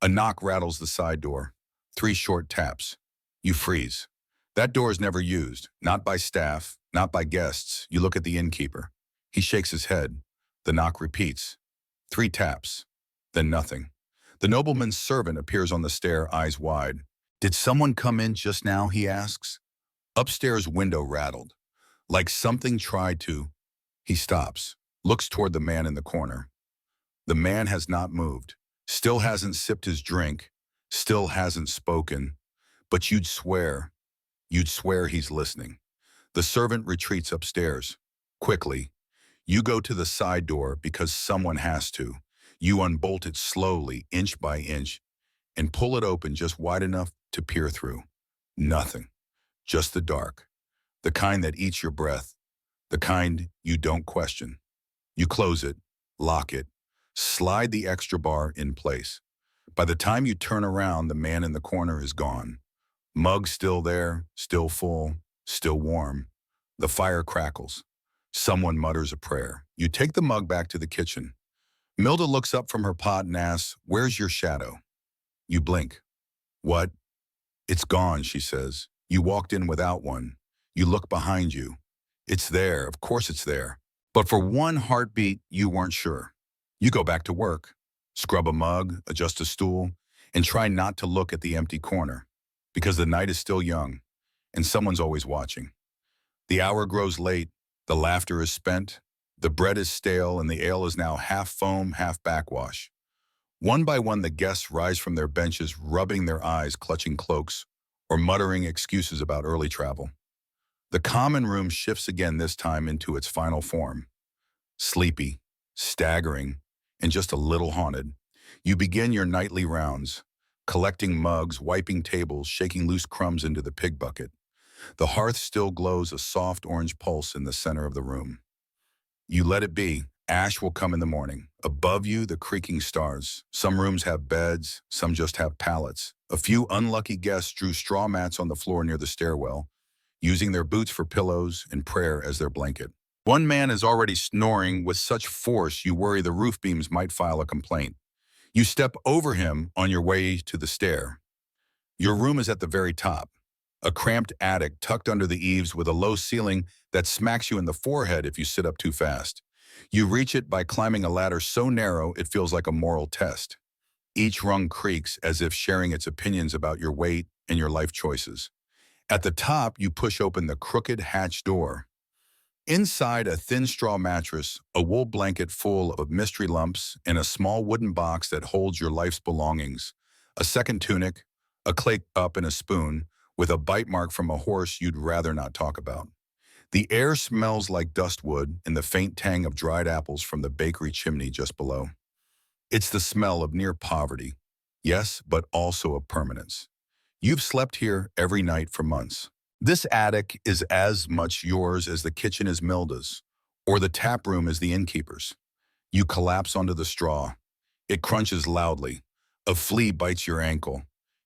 A knock rattles the side door. 3 short taps. You freeze. That door is never used, not by staff, not by guests. You look at the innkeeper. He shakes his head. The knock repeats. 3 taps. Then nothing. The nobleman's servant appears on the stair, eyes wide. Did someone come in just now, he asks. Upstairs window rattled. Like something tried to. He stops, looks toward the man in the corner. The man has not moved, still hasn't sipped his drink, still hasn't spoken, but you'd swear he's listening. The servant retreats upstairs. Quickly, you go to the side door because someone has to. You unbolt it slowly, inch by inch, and pull it open just wide enough to peer through. Nothing, just the dark, the kind that eats your breath, the kind you don't question. You close it, lock it, slide the extra bar in place. By the time you turn around, the man in the corner is gone. Mug still there, still full, still warm. The fire crackles. Someone mutters a prayer. You take the mug back to the kitchen. Milda looks up from her pot and asks, "Where's your shadow?" You blink. "What?" "It's gone," she says. "You walked in without one. You look behind you. It's there, of course it's there. But for one heartbeat, you weren't sure." You go back to work. Scrub a mug, adjust a stool, and try not to look at the empty corner, because the night is still young, and someone's always watching. The hour grows late, the laughter is spent, the bread is stale, and the ale is now half foam, half backwash. One by one, the guests rise from their benches, rubbing their eyes, clutching cloaks, or muttering excuses about early travel. The common room shifts again, this time into its final form. Sleepy, staggering, and just a little haunted. You begin your nightly rounds, collecting mugs, wiping tables, shaking loose crumbs into the pig bucket. The hearth still glows a soft orange pulse in the center of the room. You let it be. Ash will come in the morning. Above you, the creaking stars. Some rooms have beds, some just have pallets. A few unlucky guests drew straw mats on the floor near the stairwell, using their boots for pillows and prayer as their blanket. One man is already snoring with such force you worry the roof beams might file a complaint. You step over him on your way to the stair. Your room is at the very top, a cramped attic tucked under the eaves with a low ceiling that smacks you in the forehead if you sit up too fast. You reach it by climbing a ladder so narrow it feels like a moral test. Each rung creaks as if sharing its opinions about your weight and your life choices. At the top, you push open the crooked hatch door. Inside, a thin straw mattress, a wool blanket full of mystery lumps, and a small wooden box that holds your life's belongings. A second tunic, a clay cup, and a spoon, with a bite mark from a horse you'd rather not talk about. The air smells like dustwood and the faint tang of dried apples from the bakery chimney just below. It's the smell of near poverty, yes, but also of permanence. You've slept here every night for months. This attic is as much yours as the kitchen is Milda's, or the tap room is the innkeeper's. You collapse onto the straw. It crunches loudly. A flea bites your ankle.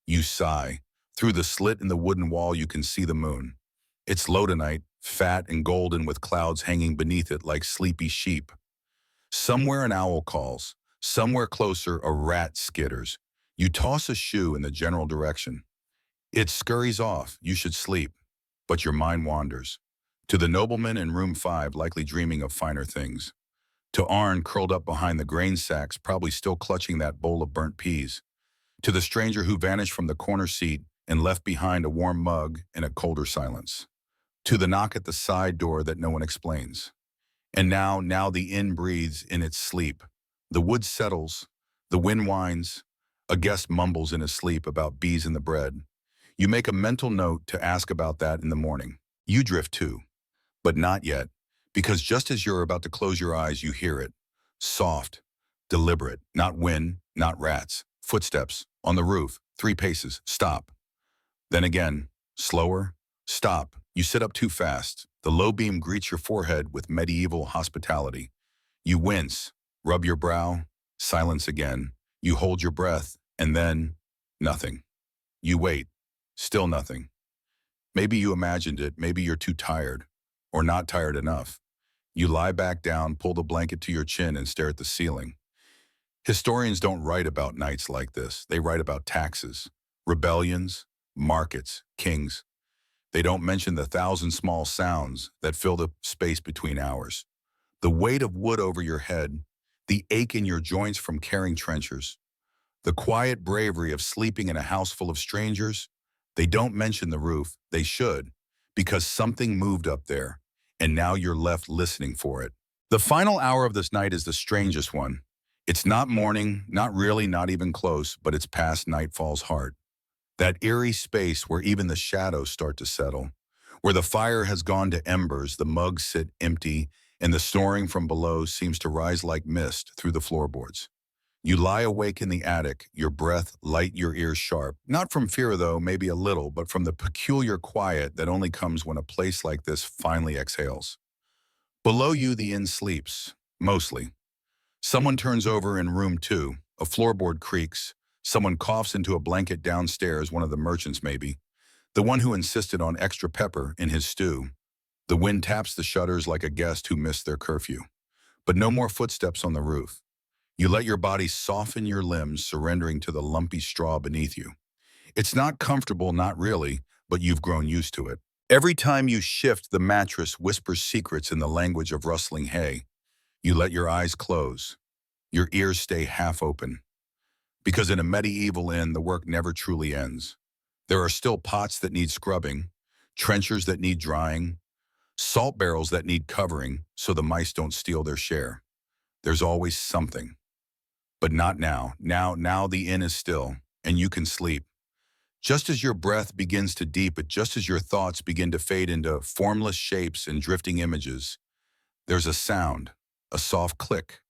You sigh. Through the slit in the wooden wall, you can see the moon. It's low tonight, fat and golden with clouds hanging beneath it like sleepy sheep. Somewhere an owl calls. Somewhere closer a rat skitters. You toss a shoe in the general direction. It scurries off. You should sleep. But your mind wanders. To the nobleman in room 5, likely dreaming of finer things. To Arn, curled up behind the grain sacks, probably still clutching that bowl of burnt peas. To the stranger who vanished from the corner seat and left behind a warm mug and a colder silence. To the knock at the side door that no one explains. And now the inn breathes in its sleep. The wood settles. The wind whines. A guest mumbles in his sleep about bees in the bread. You make a mental note to ask about that in the morning. You drift too. But not yet, because just as you're about to close your eyes, you hear it. Soft, deliberate, not wind, not rats. Footsteps, on the roof, 3 paces, stop. Then again, slower, stop. You sit up too fast. The low beam greets your forehead with medieval hospitality. You wince, rub your brow, silence again. You hold your breath, and then nothing. You wait, still nothing. Maybe you imagined it, maybe you're too tired, or not tired enough. You lie back down, pull the blanket to your chin, and stare at the ceiling. Historians don't write about nights like this. They write about taxes, rebellions, markets, kings. They don't mention the thousand small sounds that fill the space between hours. The weight of wood over your head, the ache in your joints from carrying trenchers, the quiet bravery of sleeping in a house full of strangers. They don't mention the roof. They should, because something moved up there, and now you're left listening for it. The final hour of this night is the strangest one. It's not morning, not really, not even close, but it's past nightfall's heart. That eerie space where even the shadows start to settle, where the fire has gone to embers, the mugs sit empty, and the snoring from below seems to rise like mist through the floorboards. You lie awake in the attic, your breath light, your ears sharp. Not from fear, though, maybe a little, but from the peculiar quiet that only comes when a place like this finally exhales. Below you, the inn sleeps, mostly. Someone turns over in room 2, a floorboard creaks, someone coughs into a blanket downstairs, one of the merchants maybe, the one who insisted on extra pepper in his stew. The wind taps the shutters like a guest who missed their curfew. But no more footsteps on the roof. You let your body soften your limbs, surrendering to the lumpy straw beneath you. It's not comfortable, not really, but you've grown used to it. Every time you shift, the mattress whispers secrets in the language of rustling hay. You let your eyes close. Your ears stay half open. Because in a medieval inn, the work never truly ends. There are still pots that need scrubbing, trenchers that need drying, salt barrels that need covering so the mice don't steal their share. There's always something. But not now. Now the inn is still, and you can sleep. Just as your breath begins to deepen, just as your thoughts begin to fade into formless shapes and drifting images, there's a sound, a soft click.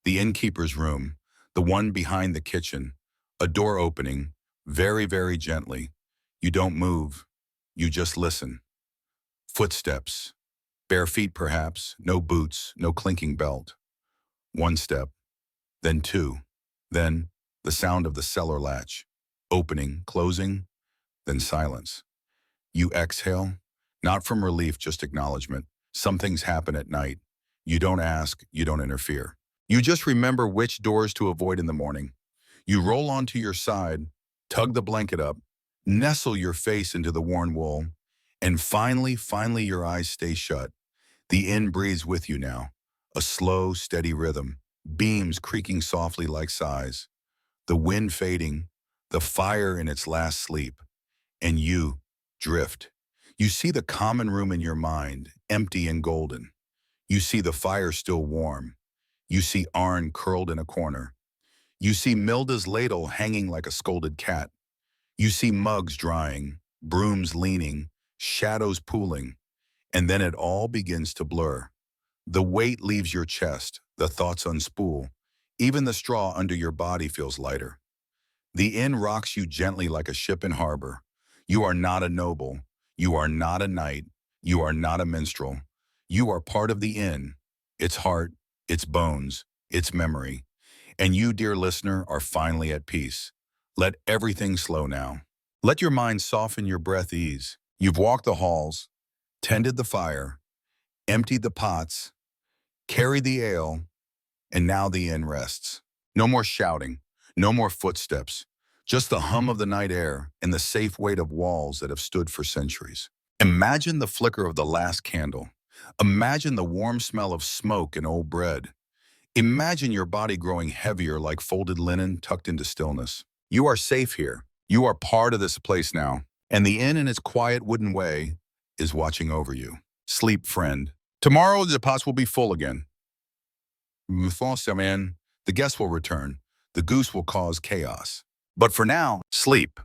The innkeeper's room, the one behind the kitchen, a door opening, very, very gently. You don't move. You just listen. Footsteps. Bare feet perhaps, no boots, no clinking belt. One step, then two, then the sound of the cellar latch, opening, closing, then silence. You exhale, not from relief, just acknowledgement. Some things happen at night. You don't ask, you don't interfere. You just remember which doors to avoid in the morning. You roll onto your side, tug the blanket up, nestle your face into the worn wool, and finally your eyes stay shut. The inn breathes with you now, a slow, steady rhythm, beams creaking softly like sighs, the wind fading, the fire in its last sleep, and you drift. You see the common room in your mind, empty and golden. You see the fire still warm. You see Arn curled in a corner. You see Milda's ladle hanging like a scolded cat. You see mugs drying, brooms leaning, shadows pooling, and then it all begins to blur. The weight leaves your chest, the thoughts unspool. Even the straw under your body feels lighter. The inn rocks you gently like a ship in harbor. You are not a noble. You are not a knight. You are not a minstrel. You are part of the inn, its heart, its bones, its memory. And you, dear listener, are finally at peace. Let everything slow now. Let your mind soften, your breath ease. You've walked the halls, tended the fire, emptied the pots, carried the ale, and now the inn rests. No more shouting, no more footsteps, just the hum of the night air and the safe weight of walls that have stood for centuries. Imagine the flicker of the last candle. Imagine the warm smell of smoke and old bread. Imagine your body growing heavier like folded linen tucked into stillness. You are safe here. You are part of this place now. And the inn in its quiet wooden way is watching over you. Sleep, friend. Tomorrow the pots will be full again. The guests will return. The goose will cause chaos. But for now, sleep.